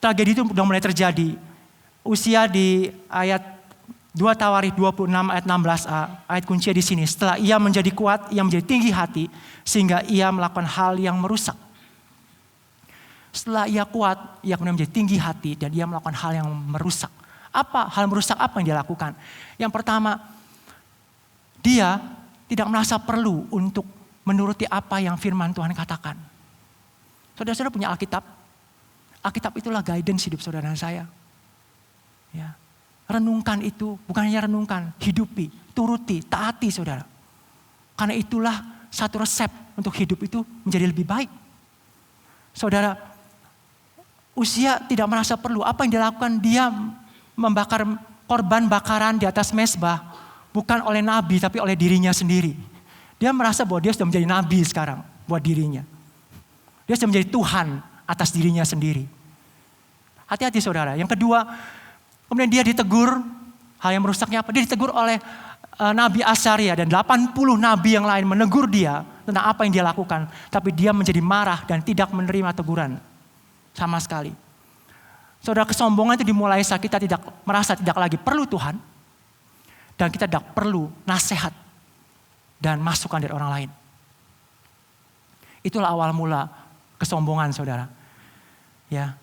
tragedi itu sudah mulai terjadi. Usia di ayat 2 Tawarikh 26 ayat 16a, ayat kuncinya di sini. Setelah ia menjadi kuat, ia menjadi tinggi hati, sehingga ia melakukan hal yang merusak. Setelah ia kuat, ia kemudian menjadi tinggi hati dan ia melakukan hal yang merusak. Apa hal merusak apa yang dia lakukan? Yang pertama, dia tidak merasa perlu untuk menuruti apa yang firman Tuhan katakan. Saudara-saudara punya Alkitab. Alkitab itulah guidance hidup saudara dan saya. Ya. Renungkan itu, bukan hanya renungkan, hidupi, turuti, taati saudara. Karena itulah satu resep untuk hidup itu menjadi lebih baik. Saudara, Usia tidak merasa perlu. Apa yang dilakukan? Dia membakar korban bakaran di atas mezbah. Bukan oleh nabi, tapi oleh dirinya sendiri. Dia merasa bahwa dia sudah menjadi nabi sekarang buat dirinya. Dia sudah menjadi Tuhan atas dirinya sendiri. Hati-hati saudara. Yang kedua, kemudian dia ditegur. Hal yang merusaknya apa? Dia ditegur oleh Nabi Asaria dan 80 nabi yang lain menegur dia tentang apa yang dia lakukan. Tapi dia menjadi marah dan tidak menerima teguran sama sekali. Saudara, kesombongan itu dimulai saat kita tidak merasa tidak lagi perlu Tuhan. Dan kita tidak perlu nasihat dan masukan dari orang lain. Itulah awal mula kesombongan saudara. Ya.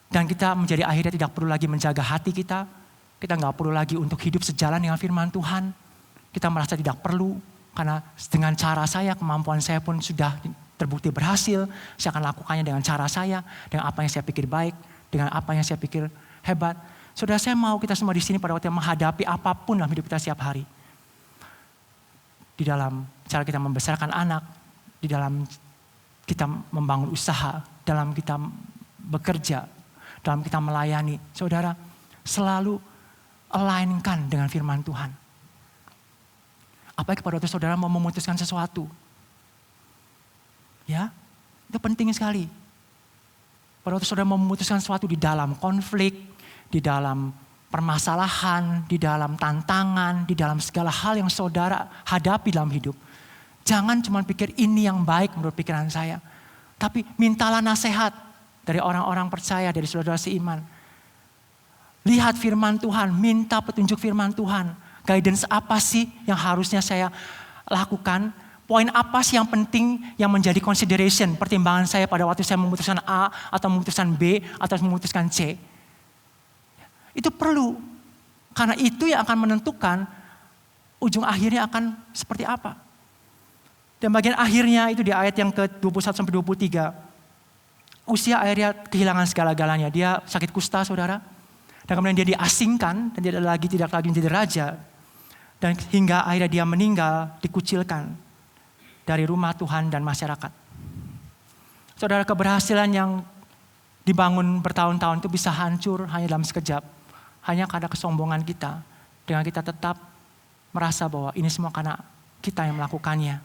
Dan kita menjadi akhirnya tidak perlu lagi menjaga hati kita. Kita nggak perlu lagi untuk hidup sejalan dengan firman Tuhan. Kita merasa tidak perlu karena dengan cara saya, kemampuan saya pun sudah terbukti berhasil. Saya akan lakukannya dengan cara saya, dengan apa yang saya pikir baik, dengan apa yang saya pikir hebat. Saudara, saya mau kita semua di sini pada waktu yang menghadapi apapun dalam hidup kita setiap hari. Di dalam cara kita membesarkan anak, di dalam kita membangun usaha, dalam kita bekerja, dalam kita melayani. Saudara, selalu alignkan dengan firman Tuhan. Apalagi pada waktu saudara mau memutuskan sesuatu. Ya, itu penting sekali. Pada waktu saudara mau memutuskan sesuatu di dalam konflik, di dalam permasalahan, di dalam tantangan, di dalam segala hal yang saudara hadapi dalam hidup. Jangan cuma pikir ini yang baik menurut pikiran saya. Tapi mintalah nasihat dari orang-orang percaya, dari saudara seiman. Lihat firman Tuhan, minta petunjuk firman Tuhan. Guidance apa sih yang harusnya saya lakukan? Poin apa sih yang penting yang menjadi consideration, pertimbangan saya pada waktu saya memutuskan A atau memutuskan B atau memutuskan C. Itu perlu. Karena itu yang akan menentukan ujung akhirnya akan seperti apa. Dan bagian akhirnya itu di ayat yang ke-21-23. Usia akhirnya kehilangan segala-galanya. Dia sakit kusta saudara. Dan kemudian dia diasingkan dan dia tidak lagi menjadi raja. Dan hingga akhirnya dia meninggal, dikucilkan dari rumah Tuhan dan masyarakat. Saudara, keberhasilan yang dibangun bertahun-tahun itu bisa hancur hanya dalam sekejap. Hanya karena kesombongan kita. Dengan kita tetap merasa bahwa ini semua karena kita yang melakukannya.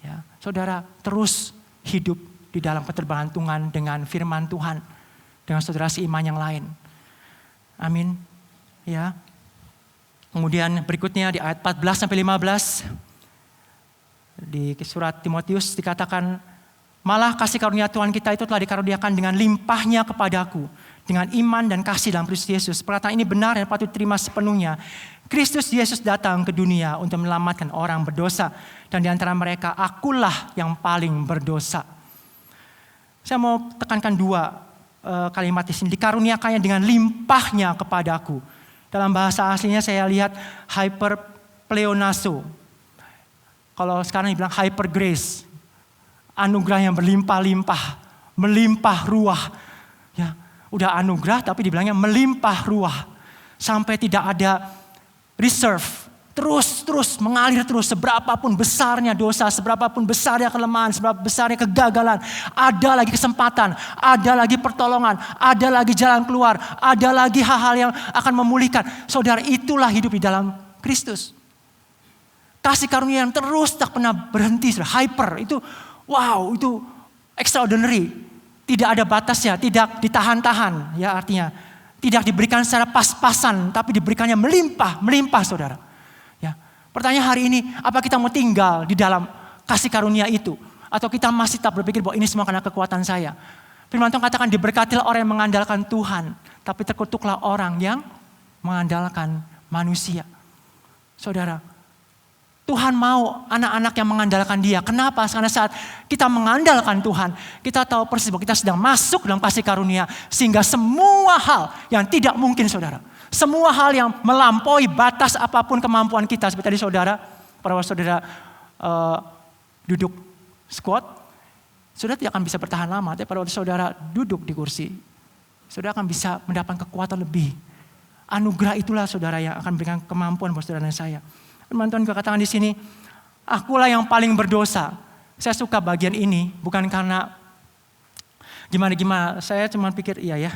Ya, saudara, terus hidup di dalam keterbantungan dengan firman Tuhan. Dengan saudara seiman yang lain. Amin. Ya. Kemudian berikutnya di ayat 14-15. Di surat Timotius dikatakan, malah kasih karunia Tuhan kita itu telah dikaruniakan dengan limpahnya kepadaku. Dengan iman dan kasih dalam Kristus Yesus. Perkataan ini benar dan patut diterima sepenuhnya. Kristus Yesus datang ke dunia untuk menyelamatkan orang berdosa. Dan di antara mereka akulah yang paling berdosa. Saya mau tekankan dua kalimat di sini. Dikaruniakannya dengan limpahnya kepadaku. Dalam bahasa aslinya saya lihat hyperpleonazo. Kalau sekarang dibilang hyper grace. Anugerah yang berlimpah-limpah. Melimpah ruah. Ya, udah anugerah tapi dibilangnya melimpah ruah. Sampai tidak ada reserve. Terus mengalir terus. Seberapapun besarnya dosa. Seberapapun besarnya kelemahan. Seberapa besarnya kegagalan. Ada lagi kesempatan. Ada lagi pertolongan. Ada lagi jalan keluar. Ada lagi hal-hal yang akan memulihkan. Saudara, itulah hidup di dalam Kristus. Kasih karunia yang terus tak pernah berhenti. Hyper itu wow, itu extraordinary. Tidak ada batasnya, tidak ditahan-tahan. Ya, artinya tidak diberikan secara pas-pasan, tapi diberikannya melimpah saudara. Ya. Pertanyaan hari ini, apa kita mau tinggal di dalam kasih karunia itu? Atau kita masih tak berpikir bahwa ini semua karena kekuatan saya. Firman Tuhan katakan diberkatilah orang yang mengandalkan Tuhan. Tapi terkutuklah orang yang mengandalkan manusia. Saudara, Tuhan mau anak-anak yang mengandalkan Dia. Kenapa? Karena saat kita mengandalkan Tuhan, kita tahu persis bahwa kita sedang masuk dalam kasih karunia. Sehingga semua hal yang tidak mungkin saudara. Semua hal yang melampaui batas apapun kemampuan kita. Seperti tadi saudara, pada waktu saudara duduk squat, saudara tidak akan bisa bertahan lama. Tapi pada waktu saudara duduk di kursi, saudara akan bisa mendapatkan kekuatan lebih. Anugerah itulah saudara yang akan berikan kemampuan buat saudara dan saya. Firman Tuhan katakan di sini, akulah yang paling berdosa. Saya suka bagian ini, bukan karena gimana-gimana. Saya cuma pikir, iya ya,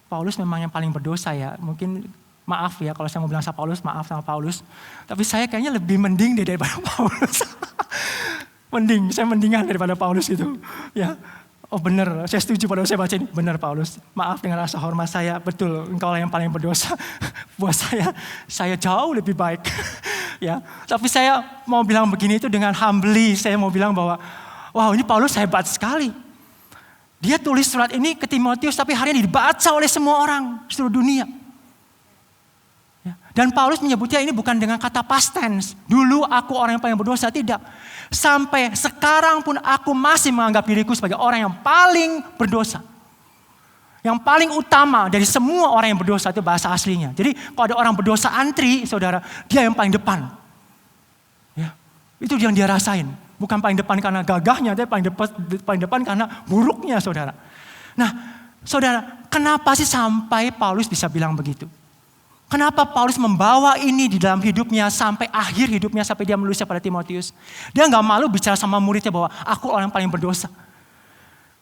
Paulus memang yang paling berdosa ya. Mungkin maaf ya kalau saya mau bilang sama Paulus, maaf sama Paulus. Tapi saya kayaknya lebih mending daripada Paulus. Saya mendingan daripada Paulus gitu. Ya, oh benar, saya setuju pada saya baca ini. Benar Paulus, maaf dengan rasa hormat saya. Betul, engkau lah yang paling berdosa. Buat saya jauh lebih baik. Ya, tapi saya mau bilang begini itu dengan humbly. Saya mau bilang bahwa, wow ini Paulus hebat sekali. Dia tulis surat ini ke Timotius, tapi hari ini dibaca oleh semua orang seluruh dunia. Ya. Dan Paulus menyebutnya ini bukan dengan kata past tense. Dulu aku orang yang paling berdosa, tidak. Sampai sekarang pun aku masih menganggap diriku sebagai orang yang paling berdosa. Yang paling utama dari semua orang yang berdosa itu bahasa aslinya. Jadi kalau ada orang berdosa antri, saudara, dia yang paling depan. Ya. Itu yang dia rasain. Bukan paling depan karena gagahnya, tapi paling depan karena buruknya saudara. Nah saudara, kenapa sih sampai Paulus bisa bilang begitu? Kenapa Paulus membawa ini di dalam hidupnya sampai akhir hidupnya, sampai dia menulisnya pada Timotius? Dia gak malu bicara sama muridnya bahwa aku orang yang paling berdosa.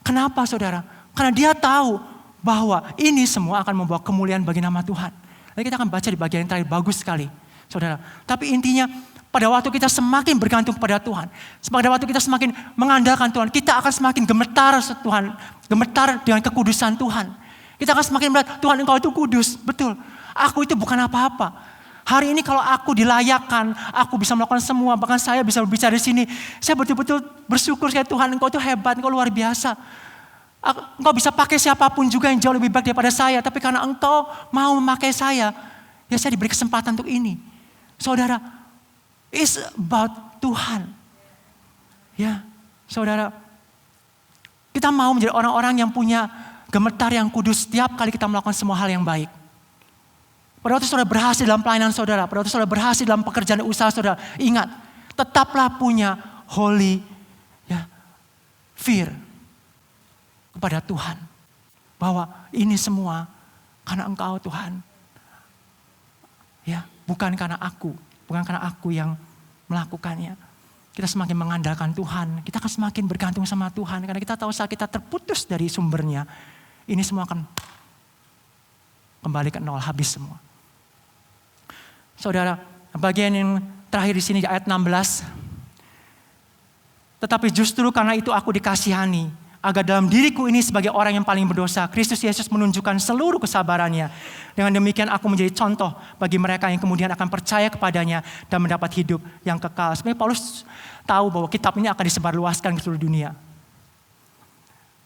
Kenapa saudara? Karena dia tahu bahwa ini semua akan membawa kemuliaan bagi nama Tuhan. Nanti kita akan baca di bagian yang terakhir, bagus sekali saudara. Tapi intinya pada waktu kita semakin bergantung kepada Tuhan, pada waktu kita semakin mengandalkan Tuhan, kita akan semakin gemetar Tuhan, gemetar dengan kekudusan Tuhan. Kita akan semakin melihat Tuhan engkau itu kudus, betul. Aku itu bukan apa-apa. Hari ini kalau aku dilayakkan, aku bisa melakukan semua, bahkan saya bisa berbicara di sini. Saya betul-betul bersyukur sekali Tuhan, engkau itu hebat, engkau luar biasa. Engkau bisa pakai siapapun juga yang jauh lebih baik daripada saya, tapi karena engkau mau memakai saya, ya saya diberi kesempatan untuk ini. Saudara, it's about Tuhan. Ya, saudara, kita mau menjadi orang-orang yang punya gemetar yang kudus setiap kali kita melakukan semua hal yang baik. Pada waktu saudara berhasil dalam pelayanan saudara, pada waktu saudara berhasil dalam pekerjaan usaha saudara, ingat, tetaplah punya holy fear kepada Tuhan. Bahwa ini semua karena engkau Tuhan. Ya, bukan karena aku yang melakukannya. Kita semakin mengandalkan Tuhan, kita akan semakin bergantung sama Tuhan. Karena kita tahu saat kita terputus dari sumbernya, ini semua akan kembali ke nol, habis semua. Saudara, bagian yang terakhir di sini di ayat 16. Tetapi justru karena itu aku dikasihani, agar dalam diriku ini sebagai orang yang paling berdosa, Kristus Yesus menunjukkan seluruh kesabarannya. Dengan demikian aku menjadi contoh bagi mereka yang kemudian akan percaya kepadanya dan mendapat hidup yang kekal. Sebenarnya Paulus tahu bahwa kitab ini akan disebarluaskan ke seluruh dunia.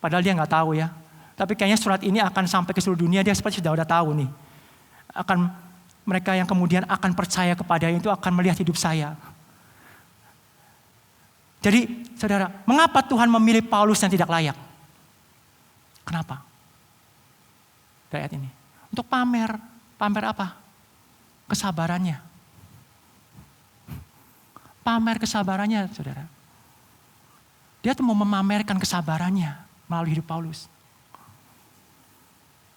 Padahal dia nggak tahu ya. Tapi kayaknya surat ini akan sampai ke seluruh dunia, dia seperti sudah tahu nih. Mereka yang kemudian akan percaya kepadanya itu akan melihat hidup saya. Jadi saudara, mengapa Tuhan memilih Paulus yang tidak layak? Kenapa? Dari ayat ini. Untuk pamer apa? Kesabarannya. Pamer kesabarannya saudara. Dia tuh mau memamerkan kesabarannya melalui hidup Paulus.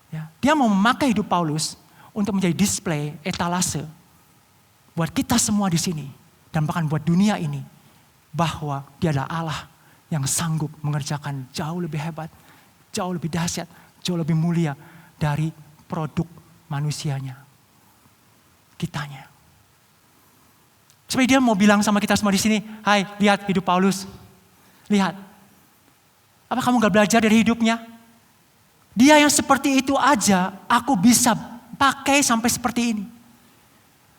Ya, dia mau memakai hidup Paulus untuk menjadi display, etalase buat kita semua di sini dan bahkan buat dunia ini bahwa dia adalah Allah yang sanggup mengerjakan jauh lebih hebat, jauh lebih dahsyat, jauh lebih mulia dari produk manusianya, kitanya. Seperti dia mau bilang sama kita semua di sini, hai lihat hidup Paulus, lihat, apa kamu gak belajar dari hidupnya? Dia yang seperti itu aja, aku bisa pakai sampai seperti ini.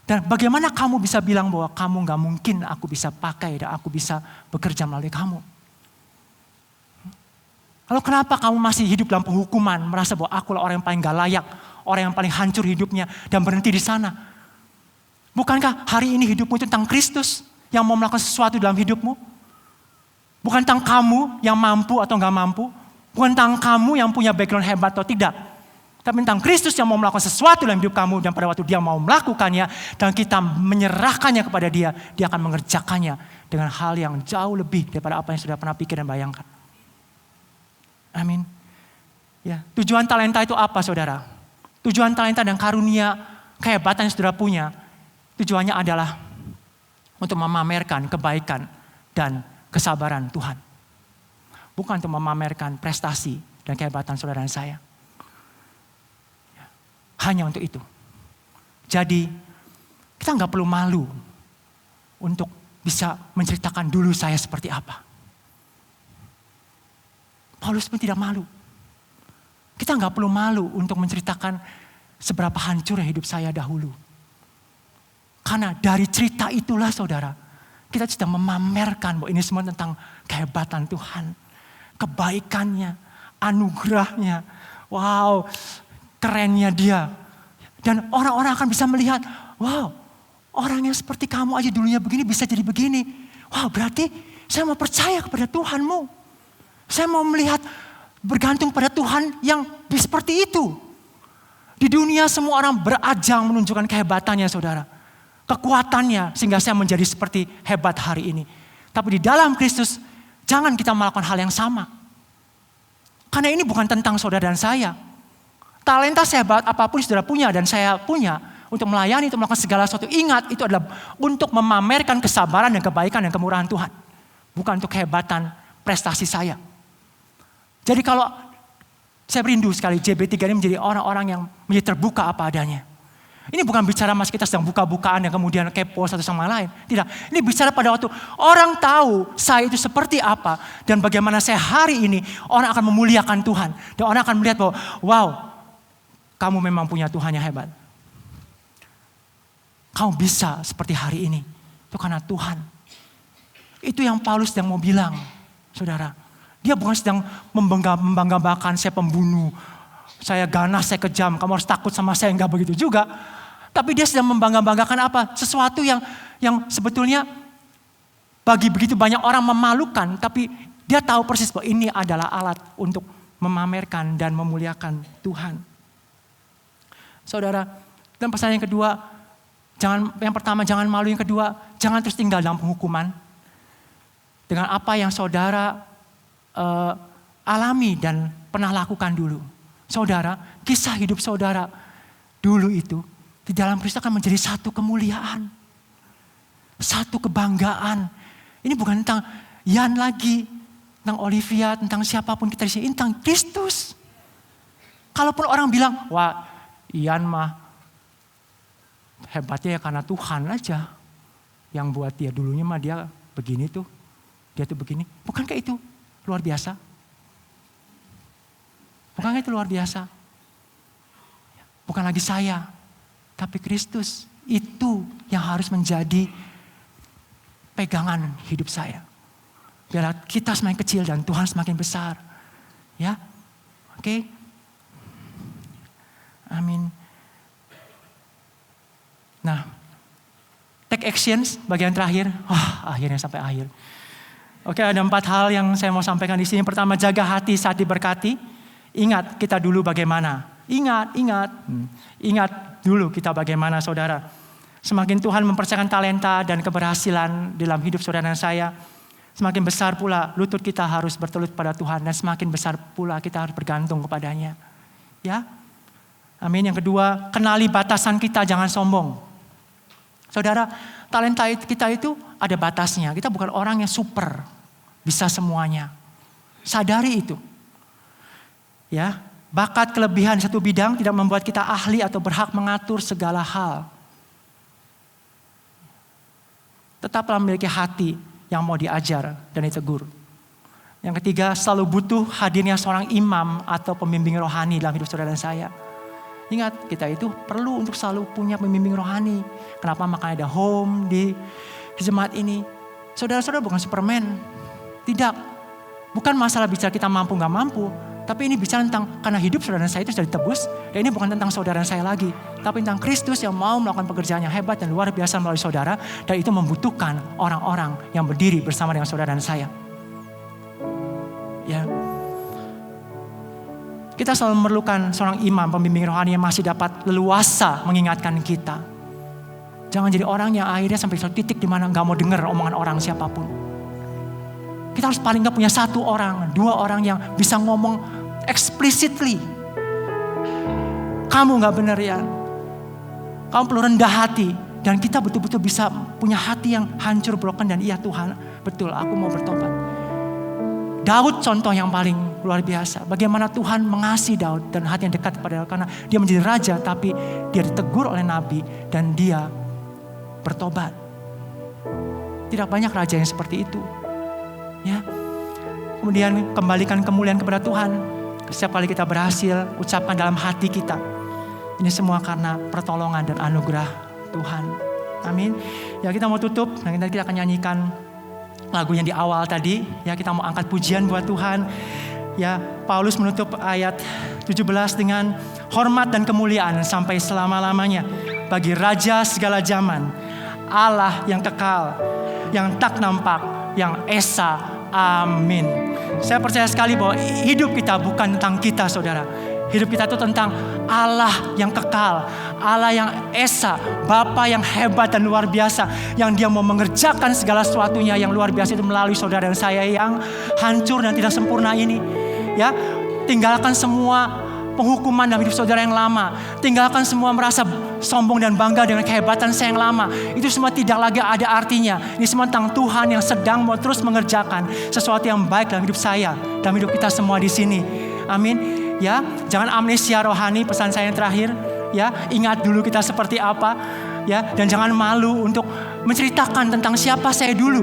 Dan bagaimana kamu bisa bilang bahwa kamu gak mungkin aku bisa pakai dan aku bisa bekerja melalui kamu? Lalu kenapa kamu masih hidup dalam penghukuman, merasa bahwa akulah orang yang paling gak layak, orang yang paling hancur hidupnya, dan berhenti di sana? Bukankah hari ini hidupmu itu tentang Kristus yang mau melakukan sesuatu dalam hidupmu? Bukan tentang kamu yang mampu atau gak mampu. Bukan tentang kamu yang punya background hebat atau tidak. Tapi tentang Kristus yang mau melakukan sesuatu dalam hidup kamu. Dan pada waktu dia mau melakukannya dan kita menyerahkannya kepada dia, dia akan mengerjakannya dengan hal yang jauh lebih daripada apa yang sudah pernah pikir dan bayangkan. Amin. Ya, tujuan talenta itu apa, saudara? Tujuan talenta dan karunia kehebatan yang saudara punya, tujuannya adalah untuk memamerkan kebaikan dan kesabaran Tuhan. Bukan untuk memamerkan prestasi dan kehebatan saudara dan saya. Hanya untuk itu. Jadi kita nggak perlu malu untuk bisa menceritakan dulu saya seperti apa. Paulus pun tidak malu. Kita nggak perlu malu untuk menceritakan seberapa hancur hidup saya dahulu. Karena dari cerita itulah saudara, kita sudah memamerkan bahwa ini semua tentang kehebatan Tuhan. Kebaikannya, anugerahnya. Wow, kerennya dia. Dan orang-orang akan bisa melihat, wow, orang yang seperti kamu aja dulunya begini bisa jadi begini. Wow, berarti saya mau percaya kepada Tuhanmu. Saya mau melihat bergantung pada Tuhan yang seperti itu. Di dunia semua orang berajang menunjukkan kehebatannya saudara. Kekuatannya sehingga saya menjadi seperti hebat hari ini. Tapi di dalam Kristus jangan kita melakukan hal yang sama. Karena ini bukan tentang saudara dan saya. Talenta sehebat apapun saudara punya dan saya punya. Untuk melayani, untuk melakukan segala sesuatu. Ingat itu adalah untuk memamerkan kesabaran dan kebaikan dan kemurahan Tuhan. Bukan untuk kehebatan prestasi saya. Jadi kalau saya rindu sekali JB3 ini menjadi orang-orang yang menjadi terbuka apa adanya. Ini bukan bicara mas kita sedang buka-bukaan dan kemudian kepo satu sama lain. Tidak, ini bicara pada waktu orang tahu saya itu seperti apa. Dan bagaimana saya hari ini orang akan memuliakan Tuhan. Dan orang akan melihat bahwa wow, kamu memang punya Tuhan yang hebat. Kamu bisa seperti hari ini. Itu karena Tuhan. Itu yang Paulus sedang mau bilang, saudara. Dia bukan sedang membanggakan saya pembunuh, saya ganas, saya kejam, kamu harus takut sama saya, enggak begitu juga. Tapi dia sedang membanggakan apa? Sesuatu yang sebetulnya bagi begitu banyak orang memalukan, tapi dia tahu persis bahwa ini adalah alat untuk memamerkan dan memuliakan Tuhan. Saudara, dan pesan yang kedua, yang pertama jangan malu, yang kedua jangan terus tinggal dalam penghukuman. Dengan apa yang saudara alami dan pernah lakukan dulu. Saudara, kisah hidup saudara dulu itu di dalam Kristus akan menjadi satu kemuliaan. Satu kebanggaan. Ini bukan tentang Yan lagi, tentang Olivia, tentang siapapun kita di sini, tentang Kristus. Kalaupun orang bilang, wah Yan mah hebatnya ya karena Tuhan aja. Yang buat dia dulunya mah dia begini tuh, dia tuh begini. Bukankah itu luar biasa? Bukankah itu luar biasa? Bukan lagi saya, tapi Kristus. Itu yang harus menjadi pegangan hidup saya. Biar kita semakin kecil dan Tuhan semakin besar. Ya, oke. Amin. Nah, take actions bagian terakhir. Wah, akhirnya sampai akhir. Oke, ada 4 hal yang saya mau sampaikan di sini. Pertama, jaga hati saat diberkati. Ingat kita dulu bagaimana. Ingat dulu kita bagaimana saudara. Semakin Tuhan mempercayakan talenta dan keberhasilan dalam hidup saudara dan saya, semakin besar pula lutut kita harus bertelut pada Tuhan. Dan semakin besar pula kita harus bergantung kepadanya. Ya, amin. Yang kedua, kenali batasan kita, jangan sombong. Saudara, talenta kita itu ada batasnya. Kita bukan orang yang super, bisa semuanya. Sadari itu. Ya, bakat kelebihan satu bidang tidak membuat kita ahli atau berhak mengatur segala hal. Tetaplah memiliki hati yang mau diajar dan ditegur. Yang ketiga, selalu butuh hadirnya seorang imam atau pembimbing rohani dalam hidup saudara dan saya. Ingat, kita itu perlu untuk selalu punya pembimbing rohani. Kenapa? Makanya ada home di jemaat ini. Saudara-saudara bukan Superman. Tidak. Bukan masalah bicara kita mampu gak mampu, tapi ini bicara tentang karena hidup saudara saya itu sudah ditebus. Dan ini bukan tentang saudara saya lagi, tapi tentang Kristus yang mau melakukan pekerjaan yang hebat dan luar biasa melalui saudara. Dan itu membutuhkan orang-orang yang berdiri bersama dengan saudara dan saya. Ya, kita selalu memerlukan seorang imam, pembimbing rohani yang masih dapat leluasa mengingatkan kita. Jangan jadi orang yang akhirnya sampai suatu titik di mana gak mau dengar omongan orang siapapun. Kita harus paling gak punya 1 orang, 2 orang yang bisa ngomong explicitly. Kamu gak benar ya. Kamu perlu rendah hati. Dan kita betul-betul bisa punya hati yang hancur, broken. Dan iya Tuhan, betul aku mau bertobat. Daud contoh yang paling luar biasa. Bagaimana Tuhan mengasihi Daud dan hati yang dekat kepada Daud. Karena dia menjadi raja tapi dia ditegur oleh Nabi. Dan dia bertobat. Tidak banyak raja yang seperti itu. Ya. Kemudian kembalikan kemuliaan kepada Tuhan. Setiap kali kita berhasil, ucapkan dalam hati kita. Ini semua karena pertolongan dan anugerah Tuhan. Amin. Ya, kita mau tutup, dan kita akan nyanyikan lagu yang di awal tadi. Ya, kita mau angkat pujian buat Tuhan. Ya, Paulus menutup ayat 17 dengan hormat dan kemuliaan sampai selama-lamanya bagi Raja segala zaman, Allah yang kekal, yang tak nampak, yang esa. Amin. Saya percaya sekali bahwa hidup kita bukan tentang kita, saudara. Hidup kita itu tentang Allah yang kekal, Allah yang esa, Bapa yang hebat dan luar biasa, yang dia mau mengerjakan segala sesuatunya yang luar biasa itu melalui saudara dan saya yang hancur dan tidak sempurna ini. Ya, tinggalkan semua penghukuman dalam hidup saudara yang lama. Tinggalkan semua merasa sombong dan bangga dengan kehebatan saya yang lama. Itu semua tidak lagi ada artinya. Ini semua tentang Tuhan yang sedang mau terus mengerjakan sesuatu yang baik dalam hidup saya, dalam hidup kita semua di sini. Amin. Ya, jangan amnesia rohani, pesan saya yang terakhir. Ya, ingat dulu kita seperti apa. Ya, dan jangan malu untuk menceritakan tentang siapa saya dulu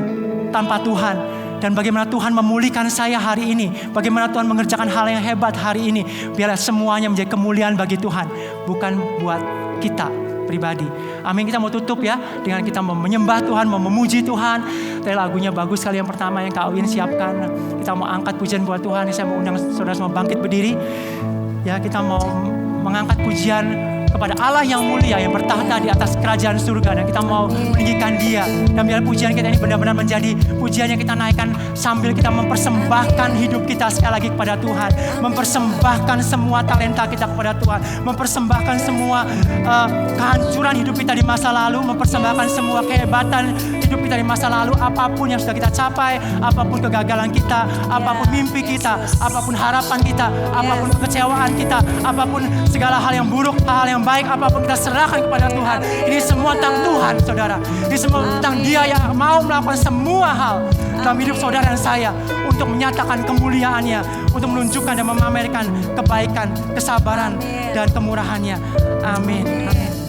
tanpa Tuhan. Dan bagaimana Tuhan memulihkan saya hari ini. Bagaimana Tuhan mengerjakan hal yang hebat hari ini. Biarlah semuanya menjadi kemuliaan bagi Tuhan. Bukan buat kita pribadi. Amin. Kita mau tutup ya. Dengan kita mau menyembah Tuhan. Mau memuji Tuhan. Tadi lagunya bagus sekali yang pertama yang Kak Win siapkan. Kita mau angkat pujian buat Tuhan. Saya mau undang saudara semua bangkit berdiri. Ya, kita mau mengangkat pujian kepada Allah yang mulia yang bertahta di atas kerajaan surga, dan kita mau meninggikan Dia. Dan biar pujian kita ini benar-benar menjadi pujian yang kita naikkan sambil kita mempersembahkan hidup kita sekali lagi kepada Tuhan, mempersembahkan semua talenta kita kepada Tuhan, mempersembahkan semua kehancuran hidup kita di masa lalu, mempersembahkan semua kehebatan hidup kita di masa lalu, apapun yang sudah kita capai, apapun kegagalan kita, apapun mimpi kita, apapun harapan kita, apapun kekecewaan kita, apapun segala hal yang buruk, hal yang baik, apapun kita serahkan kepada Tuhan. Ini semua tentang Tuhan, saudara. Ini semua tentang Dia yang mau melakukan semua hal dalam hidup saudara dan saya untuk menyatakan kemuliaannya, untuk menunjukkan dan memamerkan kebaikan, kesabaran, dan kemurahannya. Amin. Amin.